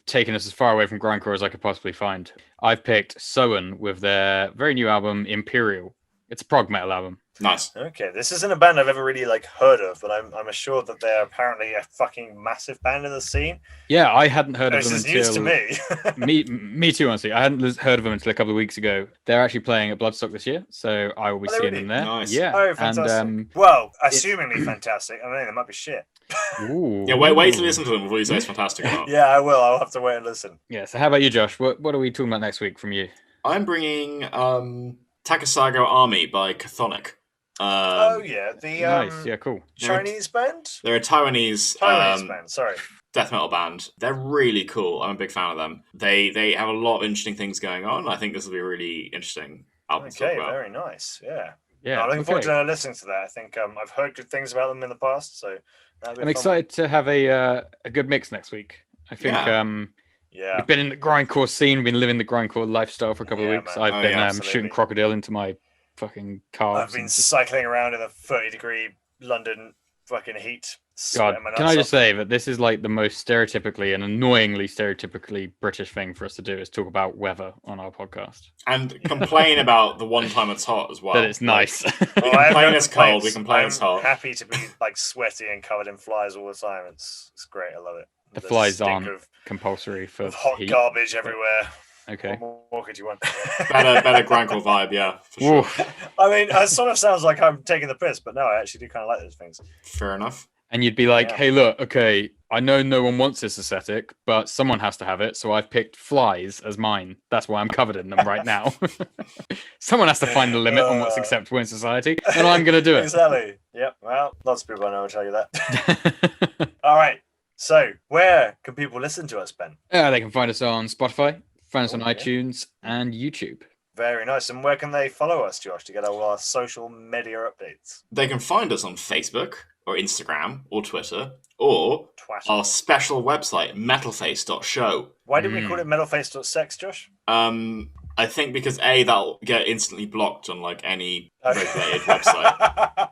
taking us as far away from grindcore as I could possibly find. I've picked Soen with their very new album Imperial. It's a prog metal album. Nice. Okay, this isn't a band I've ever really heard of, but I'm assured that they're apparently a fucking massive band in the scene. Yeah, I hadn't heard of them until news to me. me too, honestly. I hadn't heard of them until a couple of weeks ago. They're actually playing at Bloodstock this year, so I will be seeing them there. Nice. Yeah. Oh, fantastic. And, well, assumingly fantastic. I mean, they might be shit. Ooh. Yeah, wait to listen to them before you say it's fantastic or not. Yeah, I will. I'll have to wait and listen. Yeah. So, how about you, Josh? What are we talking about next week from you? I'm bringing Takasago Army by Chthonic. Nice. Yeah, cool. Chinese band? They're a Taiwanese band, sorry. Death metal band. They're really cool. I'm a big fan of them. They have a lot of interesting things going on. I think this will be a really interesting album to talk about. Very nice. Yeah. Yeah, I'm looking forward to listening to that. I think I've heard good things about them in the past, so I'm excited to have a good mix next week. I think we've been in the grindcore scene, been living the grindcore lifestyle for a couple of weeks. Man. I've been shooting crocodile into my fucking calves. I've been cycling around in a 30-degree London fucking heat. God, can I just say that this is like the most stereotypically and annoyingly stereotypically British thing for us to do is talk about weather on our podcast. And complain about the one time it's hot as well. That it's nice. We complain it's cold, we complain it's hot. I'm happy to be like sweaty and covered in flies all the time. It's great, I love it. The flies aren't compulsory for hot heat. Garbage everywhere. Okay. What more could you want? better grindcore vibe, yeah, for sure. I mean, it sort of sounds like I'm taking the piss, but no, I actually do kind of like those things. Fair enough. And you'd be like, hey, look, okay, I know no one wants this aesthetic, but someone has to have it, so I've picked flies as mine. That's why I'm covered in them right now. Someone has to find the limit on what's acceptable in society, and I'm going to do it. Exactly. Yep. Well, lots of people I know will tell you that. All right. So, where can people listen to us, Ben? They can find us on Spotify, find us on iTunes, and YouTube. Very nice. And where can they follow us, Josh, to get all our social media updates? They can find us on Facebook, or Instagram, or Twitter, or our special website, metalface.show. Why did we call it metalface.sex, Josh? I think because that'll get instantly blocked on like any regulated website.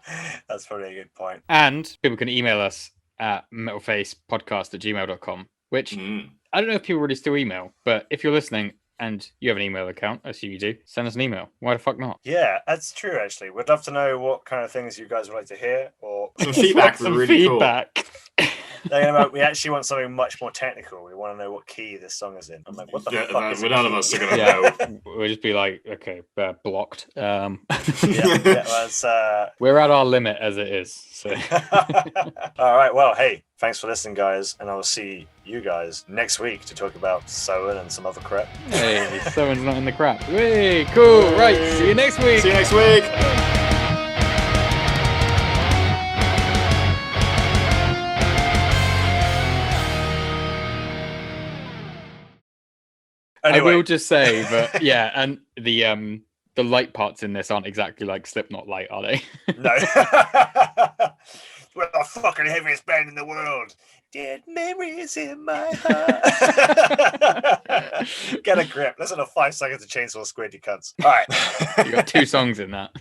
That's probably a good point. And people can email us at metalfacepodcast@gmail.com, which I don't know if people really still email, but if you're listening and you have an email account, I assume you do, send us an email. Why the fuck not? Yeah, that's true, actually. We'd love to know what kind of things you guys would like to hear, or some feedback would be really cool. We actually want something much more technical. We want to know what key this song is in. I'm like, what the fuck is it? None of us are gonna know. We'll just be like, okay, blocked. We're at our limit as it is. So. All right. Well, hey, thanks for listening, guys, and I'll see you guys next week to talk about Soen and some other crap. Hey, Soen's not in the crap. Hey, cool. Right. See you next week. See you next week. Anyway. I will just say, but yeah, and the light parts in this aren't exactly like Slipknot light, are they? No. We're the fucking heaviest band in the world. Dead memories in my heart. Get a grip. Listen to 5 seconds of Chainsaw Squid, you cunts. All right. You got 2 songs in that.